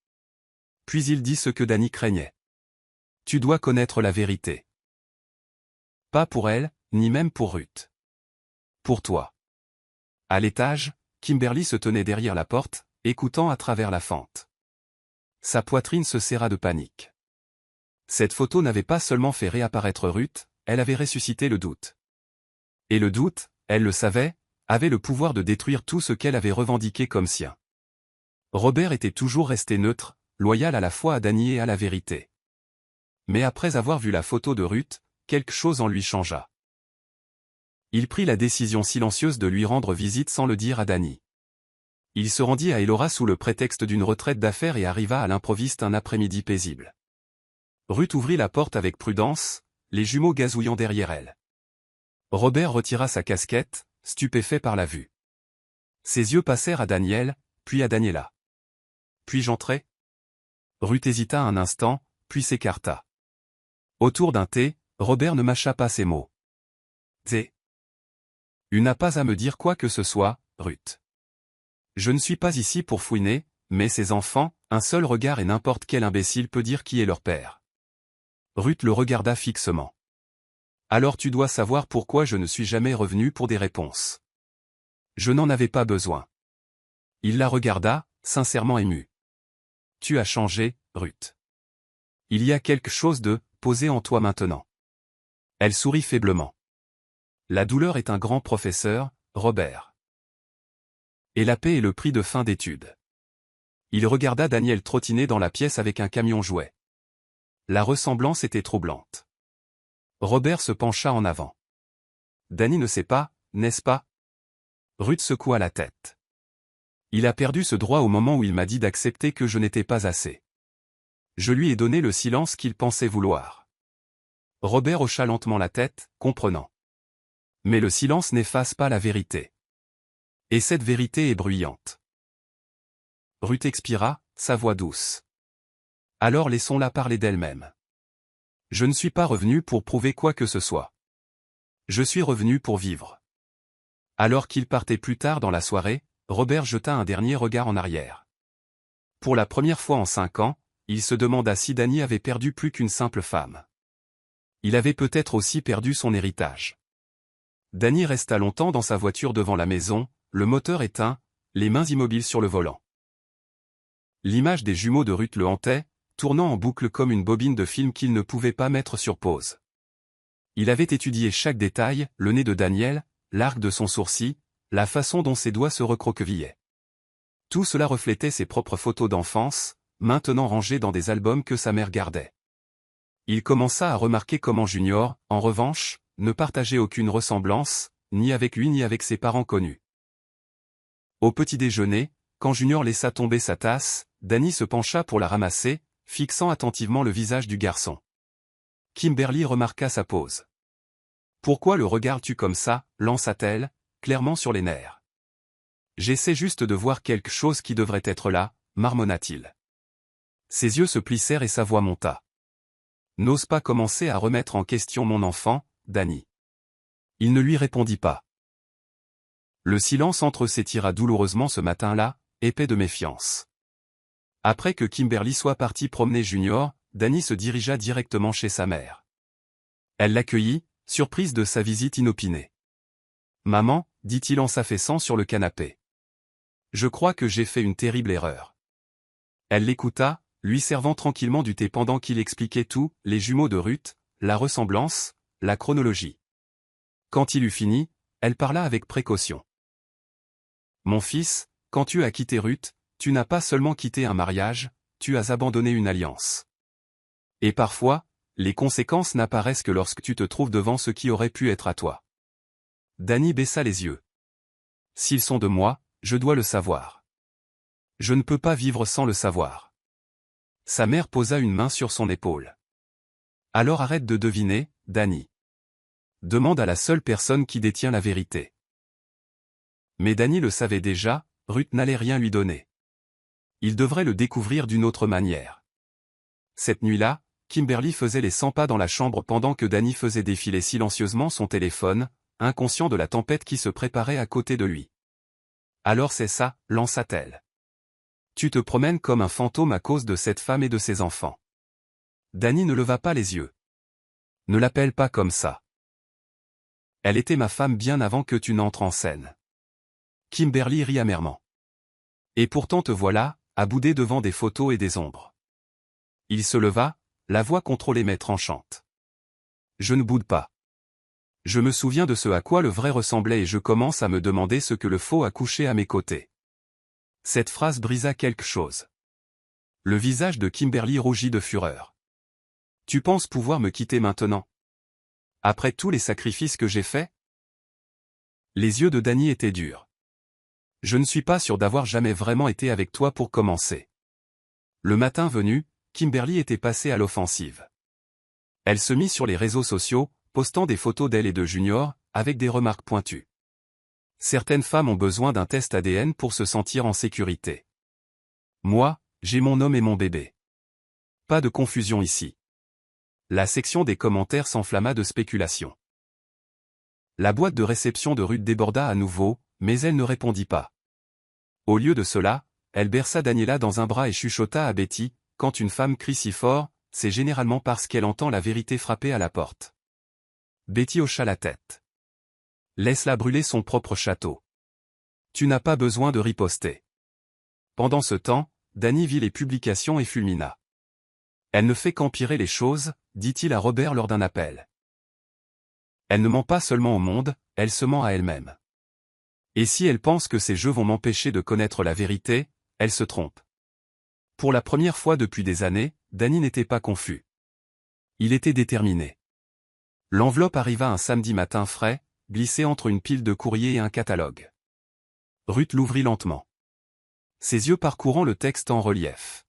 Puis il dit ce que Dani craignait. Tu dois connaître la vérité. Pas pour elle, ni même pour Ruth. Pour toi. À l'étage, Kimberly se tenait derrière la porte, écoutant à travers la fente. Sa poitrine se serra de panique. Cette photo n'avait pas seulement fait réapparaître Ruth, elle avait ressuscité le doute. Et le doute, elle le savait, avait le pouvoir de détruire tout ce qu'elle avait revendiqué comme sien. Robert était toujours resté neutre, loyal à la fois à Dani et à la vérité. Mais après avoir vu la photo de Ruth, quelque chose en lui changea. Il prit la décision silencieuse de lui rendre visite sans le dire à Dani. Il se rendit à Elora sous le prétexte d'une retraite d'affaires et arriva à l'improviste un après-midi paisible. Ruth ouvrit la porte avec prudence, les jumeaux gazouillant derrière elle. Robert retira sa casquette, stupéfait par la vue. Ses yeux passèrent à Daniel, puis à Daniela. « Puis-je entrer ?» Ruth hésita un instant, puis s'écarta. Autour d'un thé, Robert ne mâcha pas ses mots. « Thé. Tu n'as pas à me dire quoi que ce soit, Ruth. Je ne suis pas ici pour fouiner, mais ces enfants, un seul regard et n'importe quel imbécile peut dire qui est leur père. » Ruth le regarda fixement. Alors tu dois savoir pourquoi je ne suis jamais revenu pour des réponses. Je n'en avais pas besoin. Il la regarda, sincèrement ému. Tu as changé, Ruth. Il y a quelque chose de posé en toi maintenant. Elle sourit faiblement. La douleur est un grand professeur, Robert. Et la paix est le prix de fin d'études. Il regarda Daniel trottiner dans la pièce avec un camion jouet. La ressemblance était troublante. Robert se pencha en avant. Danny ne sait pas, n'est-ce pas? Ruth secoua la tête. Il a perdu ce droit au moment où il m'a dit d'accepter que je n'étais pas assez. Je lui ai donné le silence qu'il pensait vouloir. Robert hocha lentement la tête, comprenant. Mais le silence n'efface pas la vérité. Et cette vérité est bruyante. Ruth expira, sa voix douce. Alors laissons-la parler d'elle-même. Je ne suis pas revenu pour prouver quoi que ce soit. Je suis revenu pour vivre. Alors qu'il partait plus tard dans la soirée, Robert jeta un dernier regard en arrière. Pour la première fois en 5 ans, il se demanda si Danny avait perdu plus qu'une simple femme. Il avait peut-être aussi perdu son héritage. Danny resta longtemps dans sa voiture devant la maison, le moteur éteint, les mains immobiles sur le volant. L'image des jumeaux de Ruth le hantait, tournant en boucle comme une bobine de film qu'il ne pouvait pas mettre sur pause. Il avait étudié chaque détail, le nez de Daniel, l'arc de son sourcil, la façon dont ses doigts se recroquevillaient. Tout cela reflétait ses propres photos d'enfance, maintenant rangées dans des albums que sa mère gardait. Il commença à remarquer comment Junior, en revanche, ne partageait aucune ressemblance, ni avec lui ni avec ses parents connus. Au petit déjeuner, quand Junior laissa tomber sa tasse, Danny se pencha pour la ramasser, fixant attentivement le visage du garçon. Kimberly remarqua sa pose. « Pourquoi le regardes-tu comme ça » lança-t-elle, clairement sur les nerfs. « J'essaie juste de voir quelque chose qui devrait être là » marmonna-t-il. Ses yeux se plissèrent et sa voix monta. « N'ose pas commencer à remettre en question mon enfant, Danny. » Il ne lui répondit pas. Le silence entre eux s'étira douloureusement ce matin-là, épais de méfiance. Après que Kimberly soit partie promener Junior, Danny se dirigea directement chez sa mère. Elle l'accueillit, surprise de sa visite inopinée. « Maman, dit-il en s'affaissant sur le canapé. Je crois que j'ai fait une terrible erreur. » Elle l'écouta, lui servant tranquillement du thé pendant qu'il expliquait tout, les jumeaux de Ruth, la ressemblance, la chronologie. Quand il eut fini, elle parla avec précaution. « Mon fils, quand tu as quitté Ruth, tu n'as pas seulement quitté un mariage, tu as abandonné une alliance. Et parfois, les conséquences n'apparaissent que lorsque tu te trouves devant ce qui aurait pu être à toi. » Danny baissa les yeux. « S'ils sont de moi, je dois le savoir. Je ne peux pas vivre sans le savoir. » Sa mère posa une main sur son épaule. « Alors arrête de deviner, Danny. Demande à la seule personne qui détient la vérité. » Mais Danny le savait déjà, Ruth n'allait rien lui donner. Il devrait le découvrir d'une autre manière. Cette nuit-là, Kimberly faisait les 100 pas dans la chambre pendant que Danny faisait défiler silencieusement son téléphone, inconscient de la tempête qui se préparait à côté de lui. « Alors c'est ça, lança-t-elle. Tu te promènes comme un fantôme à cause de cette femme et de ses enfants. » Danny ne leva pas les yeux. « Ne l'appelle pas comme ça. Elle était ma femme bien avant que tu n'entres en scène. » Kimberly rit amèrement. « Et pourtant te voilà, à bouder devant des photos et des ombres. » Il se leva, la voix contrôlée mais tranchante. « Je ne boude pas. Je me souviens de ce à quoi le vrai ressemblait et je commence à me demander ce que le faux a couché à mes côtés. » Cette phrase brisa quelque chose. Le visage de Kimberly rougit de fureur. « Tu penses pouvoir me quitter maintenant? Après tous les sacrifices que j'ai faits? » Les yeux de Danny étaient durs. « Je ne suis pas sûr d'avoir jamais vraiment été avec toi pour commencer. » Le matin venu, Kimberly était passée à l'offensive. Elle se mit sur les réseaux sociaux, postant des photos d'elle et de Junior, avec des remarques pointues. Certaines femmes ont besoin d'un test ADN pour se sentir en sécurité. Moi, j'ai mon homme et mon bébé. Pas de confusion ici. La section des commentaires s'enflamma de spéculations. La boîte de réception de Ruth déborda à nouveau, mais elle ne répondit pas. Au lieu de cela, elle berça Daniela dans un bras et chuchota à Betty, « Quand une femme crie si fort, c'est généralement parce qu'elle entend la vérité frapper à la porte. » Betty hocha la tête. Laisse-la brûler son propre château. Tu n'as pas besoin de riposter. Pendant ce temps, Danny vit les publications et fulmina. Elle ne fait qu'empirer les choses, dit-il à Robert lors d'un appel. Elle ne ment pas seulement au monde, elle se ment à elle-même. Et si elle pense que ces jeux vont m'empêcher de connaître la vérité, elle se trompe. Pour la première fois depuis des années, Danny n'était pas confus. Il était déterminé. L'enveloppe arriva un samedi matin frais, glissée entre une pile de courriers et un catalogue. Ruth l'ouvrit lentement. Ses yeux parcourant le texte en relief.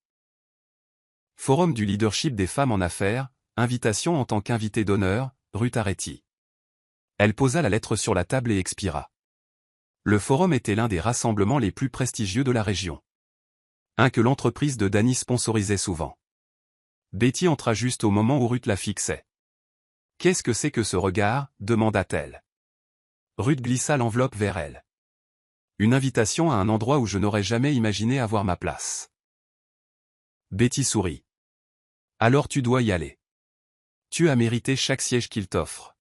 Forum du leadership des femmes en affaires, invitation en tant qu'invité d'honneur, Ruth Aretti. Elle posa la lettre sur la table et expira. Le forum était l'un des rassemblements les plus prestigieux de la région. Un que l'entreprise de Danny sponsorisait souvent. Betty entra juste au moment où Ruth la fixait. « Qu'est-ce que c'est que ce regard » demanda-t-elle. Ruth glissa l'enveloppe vers elle. Une invitation à un endroit où je n'aurais jamais imaginé avoir ma place. Betty sourit. Alors tu dois y aller. Tu as mérité chaque siège qu'il t'offre.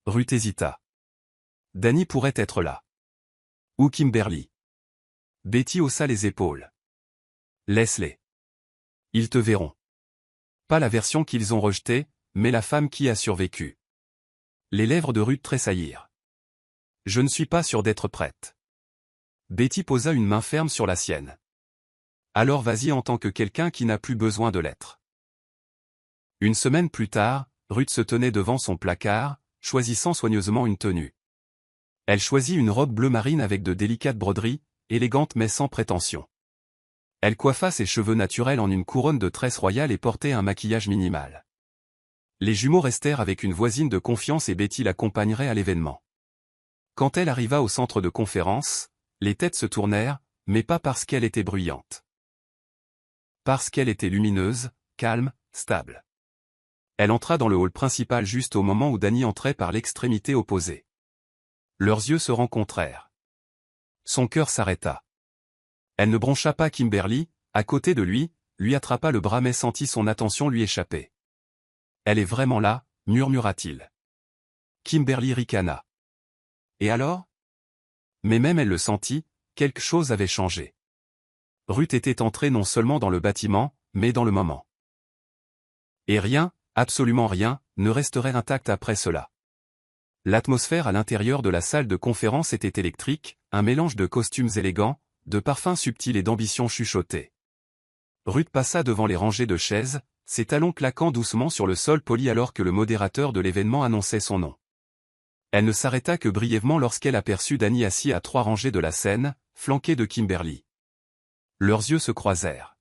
Ruth hésita. Danny pourrait être là. Ou Kimberly. Betty haussa les épaules. Laisse-les. Ils te verront. Pas la version qu'ils ont rejetée, mais la femme qui a survécu. Les lèvres de Ruth tressaillirent. Je ne suis pas sûre d'être prête. Betty posa une main ferme sur la sienne. Alors vas-y en tant que quelqu'un qui n'a plus besoin de l'être. Une semaine plus tard, Ruth se tenait devant son placard, choisissant soigneusement une tenue. Elle choisit une robe bleu marine avec de délicates broderies, élégante mais sans prétention. Elle coiffa ses cheveux naturels en une couronne de tresses royales et portait un maquillage minimal. Les jumeaux restèrent avec une voisine de confiance et Betty l'accompagnerait à l'événement. Quand elle arriva au centre de conférence, les têtes se tournèrent, mais pas parce qu'elle était bruyante. Parce qu'elle était lumineuse, calme, stable. Elle entra dans le hall principal juste au moment où Danny entrait par l'extrémité opposée. Leurs yeux se rencontrèrent. Son cœur s'arrêta. Elle ne broncha pas Kimberly, à côté de lui, lui attrapa le bras mais sentit son attention lui échapper. « Elle est vraiment là » murmura-t-il. Kimberly ricana. « Et alors ?» Mais même elle le sentit, quelque chose avait changé. Ruth était entrée non seulement dans le bâtiment, mais dans le moment. Et rien, absolument rien, ne resterait intact après cela. L'atmosphère à l'intérieur de la salle de conférence était électrique, un mélange de costumes élégants, de parfums subtils et d'ambitions chuchotées. Ruth passa devant les rangées de chaises, ses talons claquant doucement sur le sol poli alors que le modérateur de l'événement annonçait son nom. Elle ne s'arrêta que brièvement lorsqu'elle aperçut Danny assis à 3 rangées de la scène, flanqué de Kimberly. Leurs yeux se croisèrent.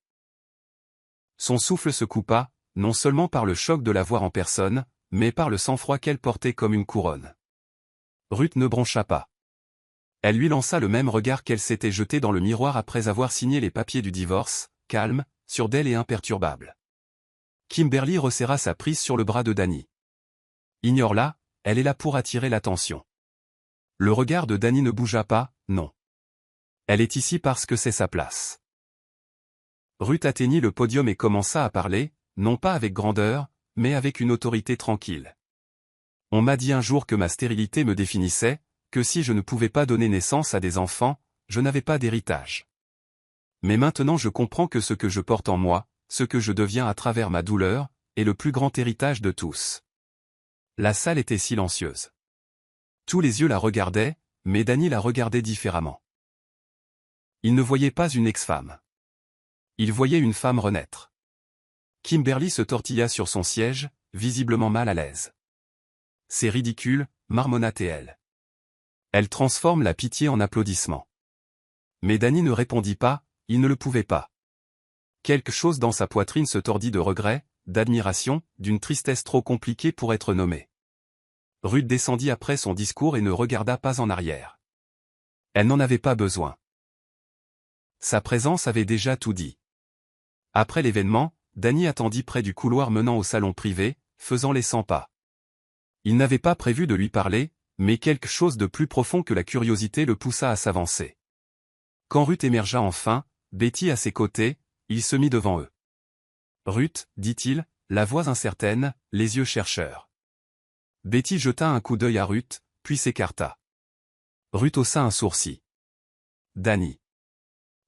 Son souffle se coupa, non seulement par le choc de la voir en personne, mais par le sang-froid qu'elle portait comme une couronne. Ruth ne broncha pas. Elle lui lança le même regard qu'elle s'était jeté dans le miroir après avoir signé les papiers du divorce, calme, sûr d'elle et imperturbable. Kimberly resserra sa prise sur le bras de Danny. Ignore-la, elle est là pour attirer l'attention. Le regard de Danny ne bougea pas, non. Elle est ici parce que c'est sa place. Ruth atteignit le podium et commença à parler, non pas avec grandeur, mais avec une autorité tranquille. On m'a dit un jour que ma stérilité me définissait, que si je ne pouvais pas donner naissance à des enfants, je n'avais pas d'héritage. Mais maintenant je comprends que ce que je porte en moi, ce que je deviens à travers ma douleur, est le plus grand héritage de tous. La salle était silencieuse. Tous les yeux la regardaient, mais Danny la regardait différemment. Il ne voyait pas une ex-femme. Il voyait une femme renaître. Kimberly se tortilla sur son siège, visiblement mal à l'aise. C'est ridicule, marmonna-t-elle. Elle transforme la pitié en applaudissements. Mais Danny ne répondit pas, il ne le pouvait pas. Quelque chose dans sa poitrine se tordit de regret, d'admiration, d'une tristesse trop compliquée pour être nommée. Ruth descendit après son discours et ne regarda pas en arrière. Elle n'en avait pas besoin. Sa présence avait déjà tout dit. Après l'événement, Danny attendit près du couloir menant au salon privé, faisant les 100 pas. Il n'avait pas prévu de lui parler, mais quelque chose de plus profond que la curiosité le poussa à s'avancer. Quand Ruth émergea enfin, Betty à ses côtés, il se mit devant eux. « Ruth, dit-il, la voix incertaine, les yeux chercheurs. Betty jeta un coup d'œil à Ruth, puis s'écarta. Ruth haussa un sourcil. Danny.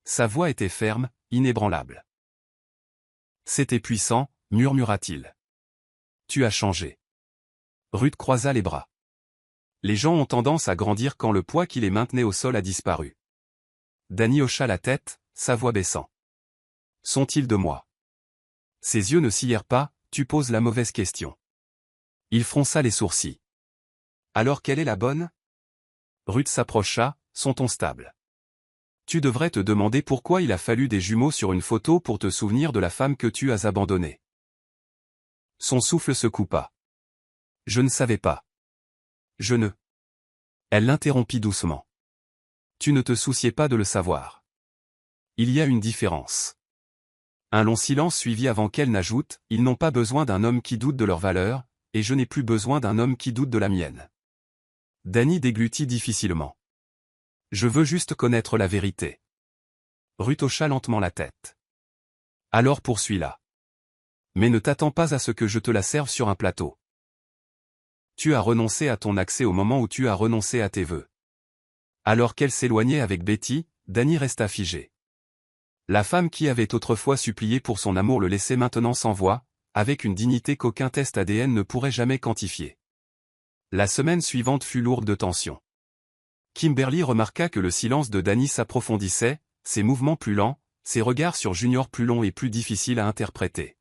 Sa voix était ferme, inébranlable. C'était puissant, murmura-t-il. Tu as changé. Ruth croisa les bras. Les gens ont tendance à grandir quand le poids qui les maintenait au sol a disparu. Danny hocha la tête, sa voix baissant. Sont-ils de moi? Ses yeux ne sillèrent pas, tu poses la mauvaise question. Il fronça les sourcils. Alors quelle est la bonne? Ruth s'approcha, sont-on stable? Tu devrais te demander pourquoi il a fallu des jumeaux sur une photo pour te souvenir de la femme que tu as abandonnée. Son souffle se coupa. Je ne savais pas. Je ne. Elle l'interrompit doucement. Tu ne te souciais pas de le savoir. Il y a une différence. Un long silence suivit avant qu'elle n'ajoute, ils n'ont pas besoin d'un homme qui doute de leur valeur, et je n'ai plus besoin d'un homme qui doute de la mienne. Danny déglutit difficilement. Je veux juste connaître la vérité. Ruth hocha lentement la tête. Alors poursuis-la. Mais ne t'attends pas à ce que je te la serve sur un plateau. Tu as renoncé à ton accès au moment où tu as renoncé à tes vœux. Alors qu'elle s'éloignait avec Betty, Danny resta figé. La femme qui avait autrefois supplié pour son amour le laissait maintenant sans voix, avec une dignité qu'aucun test ADN ne pourrait jamais quantifier. La semaine suivante fut lourde de tension. Kimberly remarqua que le silence de Danny s'approfondissait, ses mouvements plus lents, ses regards sur Junior plus longs et plus difficiles à interpréter.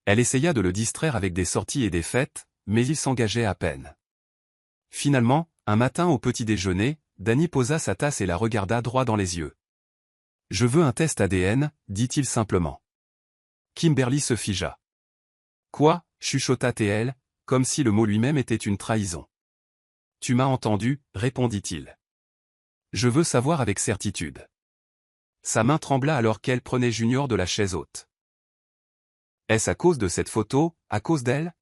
Elle essaya de le distraire avec des sorties et des fêtes, mais il s'engageait à peine. Finalement, un matin au petit déjeuner, Danny posa sa tasse et la regarda droit dans les yeux. « Je veux un test ADN, dit-il simplement. Kimberly se figea. « Quoi » chuchota-t-elle, comme si le mot lui-même était une trahison. « Tu m'as entendu » répondit-il. « Je veux savoir avec certitude. » Sa main trembla alors qu'elle prenait Junior de la chaise haute. « Est-ce à cause de cette photo, à cause d'elle »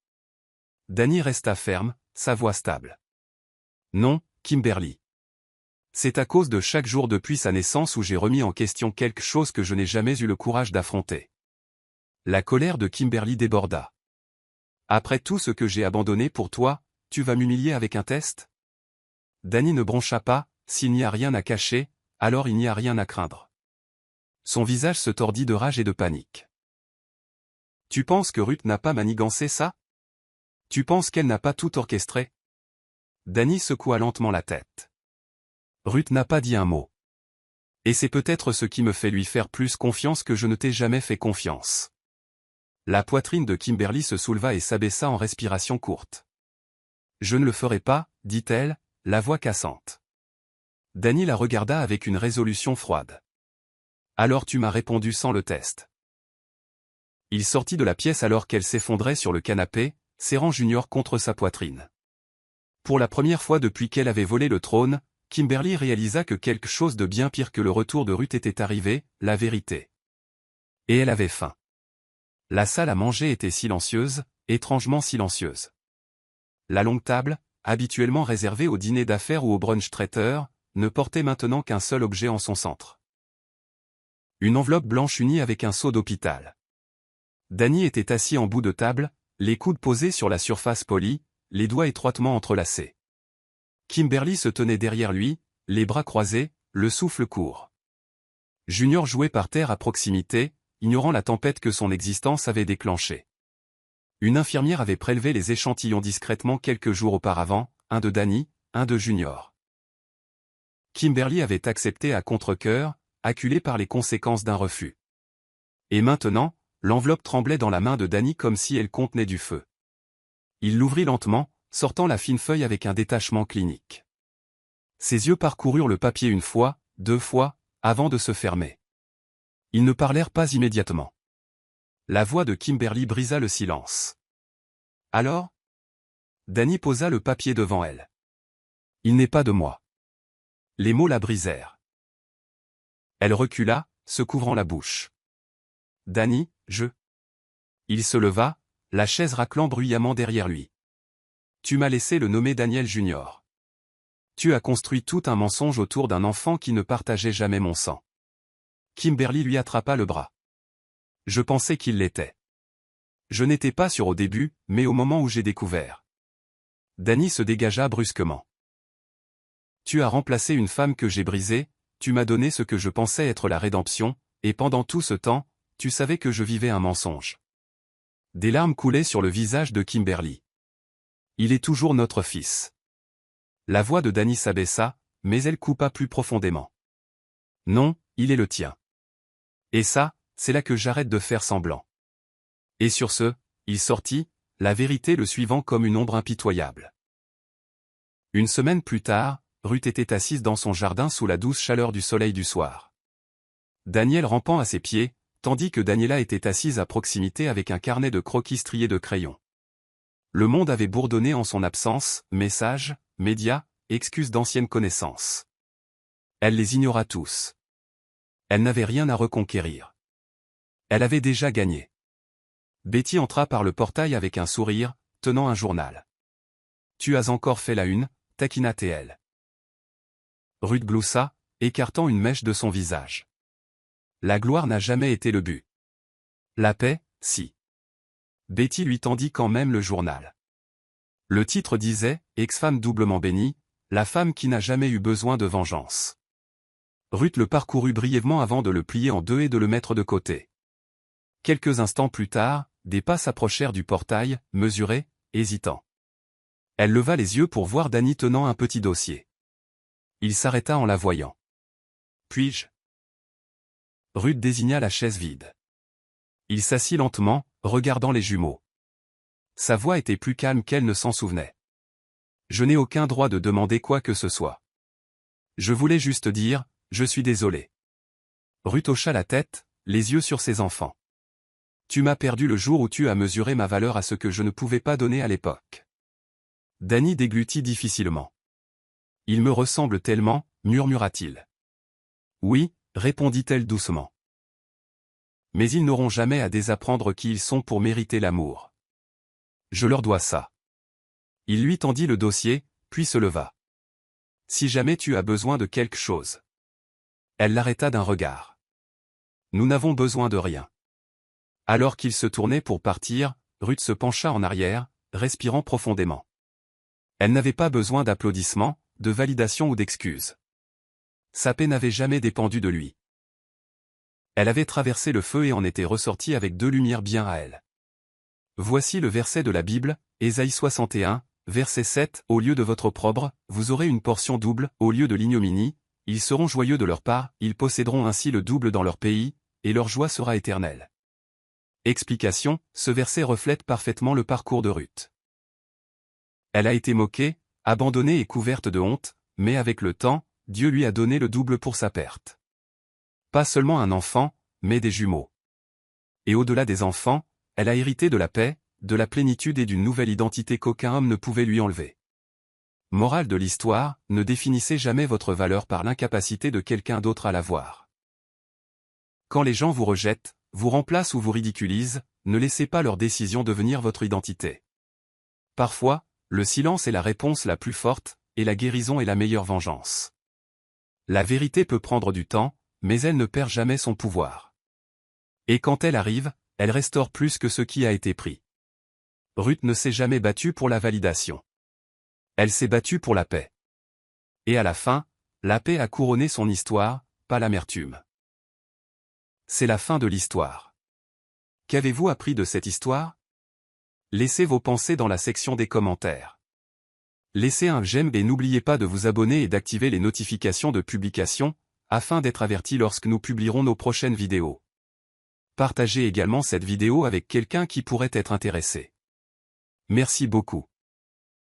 Danny resta ferme, sa voix stable. « Non, Kimberly. C'est à cause de chaque jour depuis sa naissance où j'ai remis en question quelque chose que je n'ai jamais eu le courage d'affronter. » La colère de Kimberly déborda. « Après tout ce que j'ai abandonné pour toi, tu vas m'humilier avec un test ?» Danny ne broncha pas, s'il n'y a rien à cacher, alors il n'y a rien à craindre. Son visage se tordit de rage et de panique. « Tu penses que Ruth n'a pas manigancé ça? Tu penses qu'elle n'a pas tout orchestré? » Danny secoua lentement la tête. Ruth n'a pas dit un mot. Et c'est peut-être ce qui me fait lui faire plus confiance que je ne t'ai jamais fait confiance. La poitrine de Kimberly se souleva et s'abaissa en respiration courte. Je ne le ferai pas, dit-elle, la voix cassante. Danny la regarda avec une résolution froide. Alors tu m'as répondu sans le test. Il sortit de la pièce alors qu'elle s'effondrait sur le canapé, serrant Junior contre sa poitrine. Pour la première fois depuis qu'elle avait volé le trône, Kimberly réalisa que quelque chose de bien pire que le retour de Ruth était arrivé, la vérité. Et elle avait faim. La salle à manger était silencieuse, étrangement silencieuse. La longue table, habituellement réservée au dîner d'affaires ou au brunch traiteur, ne portait maintenant qu'un seul objet en son centre. Une enveloppe blanche unie avec un seau d'hôpital. Danny était assis en bout de table, les coudes posés sur la surface polie, les doigts étroitement entrelacés. Kimberly se tenait derrière lui, les bras croisés, le souffle court. Junior jouait par terre à proximité, ignorant la tempête que son existence avait déclenchée. Une infirmière avait prélevé les échantillons discrètement quelques jours auparavant, un de Danny, un de Junior. Kimberly avait accepté à contre-cœur, acculée par les conséquences d'un refus. Et maintenant, l'enveloppe tremblait dans la main de Danny comme si elle contenait du feu. Il l'ouvrit lentement, sortant la fine feuille avec un détachement clinique. Ses yeux parcoururent le papier une fois, deux fois, avant de se fermer. Ils ne parlèrent pas immédiatement. La voix de Kimberly brisa le silence. Alors? Danny posa le papier devant elle. Il n'est pas de moi. Les mots la brisèrent. Elle recula, se couvrant la bouche. Danny, je... Il se leva, la chaise raclant bruyamment derrière lui. Tu m'as laissé le nommer Daniel Junior. Tu as construit tout un mensonge autour d'un enfant qui ne partageait jamais mon sang. Kimberly lui attrapa le bras. Je pensais qu'il l'était. Je n'étais pas sûr au début, mais au moment où j'ai découvert. Dany se dégagea brusquement. Tu as remplacé une femme que j'ai brisée, tu m'as donné ce que je pensais être la rédemption, et pendant tout ce temps, tu savais que je vivais un mensonge. Des larmes coulaient sur le visage de Kimberly. Il est toujours notre fils. La voix de Dany s'abaissa, mais elle coupa plus profondément. Non, il est le tien. Et ça, c'est là que j'arrête de faire semblant. Et sur ce, il sortit, la vérité le suivant comme une ombre impitoyable. Une semaine plus tard, Ruth était assise dans son jardin sous la douce chaleur du soleil du soir. Daniel rampant à ses pieds, tandis que Daniela était assise à proximité avec un carnet de croquis strié de crayons. Le monde avait bourdonné en son absence, messages, médias, excuses d'anciennes connaissances. Elle les ignora tous. Elle n'avait rien à reconquérir. Elle avait déjà gagné. Betty entra par le portail avec un sourire, tenant un journal. « Tu as encore fait la une » taquina-t-elle. Ruth gloussa, écartant une mèche de son visage. La gloire n'a jamais été le but. La paix, si. Betty lui tendit quand même le journal. Le titre disait « Ex-femme doublement bénie, la femme qui n'a jamais eu besoin de vengeance ». Ruth le parcourut brièvement avant de le plier en deux et de le mettre de côté. Quelques instants plus tard, des pas s'approchèrent du portail, mesurés, hésitants. Elle leva les yeux pour voir Dany tenant un petit dossier. Il s'arrêta en la voyant. « Puis-je » Ruth désigna la chaise vide. Il s'assit lentement, regardant les jumeaux. Sa voix était plus calme qu'elle ne s'en souvenait. « Je n'ai aucun droit de demander quoi que ce soit. Je voulais juste dire, je suis désolé. » Ruth hocha la tête, les yeux sur ses enfants. « Tu m'as perdu le jour où tu as mesuré ma valeur à ce que je ne pouvais pas donner à l'époque. » Dany déglutit difficilement. « Il me ressemble tellement, murmura-t-il. »« Oui, » répondit-elle doucement. « Mais ils n'auront jamais à désapprendre qui ils sont pour mériter l'amour. Je leur dois ça. » Il lui tendit le dossier, puis se leva. « Si jamais tu as besoin de quelque chose. » Elle l'arrêta d'un regard. « Nous n'avons besoin de rien. » Alors qu'il se tournait pour partir, Ruth se pencha en arrière, respirant profondément. Elle n'avait pas besoin d'applaudissements, de validation ou d'excuses. Sa paix n'avait jamais dépendu de lui. Elle avait traversé le feu et en était ressortie avec deux lumières bien à elle. Voici le verset de la Bible, Ésaïe 61, verset 7, « Au lieu de votre opprobre, vous aurez une portion double, au lieu de l'ignominie, ils seront joyeux de leur part, ils posséderont ainsi le double dans leur pays, et leur joie sera éternelle. » Explication, ce verset reflète parfaitement le parcours de Ruth. Elle a été moquée, abandonnée et couverte de honte, mais avec le temps, Dieu lui a donné le double pour sa perte. Pas seulement un enfant, mais des jumeaux. Et au-delà des enfants, elle a hérité de la paix, de la plénitude et d'une nouvelle identité qu'aucun homme ne pouvait lui enlever. Morale de l'histoire, ne définissez jamais votre valeur par l'incapacité de quelqu'un d'autre à la voir. Quand les gens vous rejettent, vous remplacent ou vous ridiculisent, ne laissez pas leur décision devenir votre identité. Parfois, le silence est la réponse la plus forte, et la guérison est la meilleure vengeance. La vérité peut prendre du temps, mais elle ne perd jamais son pouvoir. Et quand elle arrive, elle restaure plus que ce qui a été pris. Ruth ne s'est jamais battue pour la validation. Elle s'est battue pour la paix. Et à la fin, la paix a couronné son histoire, pas l'amertume. C'est la fin de l'histoire. Qu'avez-vous appris de cette histoire? Laissez vos pensées dans la section des commentaires. Laissez un j'aime et n'oubliez pas de vous abonner et d'activer les notifications de publication, afin d'être averti lorsque nous publierons nos prochaines vidéos. Partagez également cette vidéo avec quelqu'un qui pourrait être intéressé. Merci beaucoup.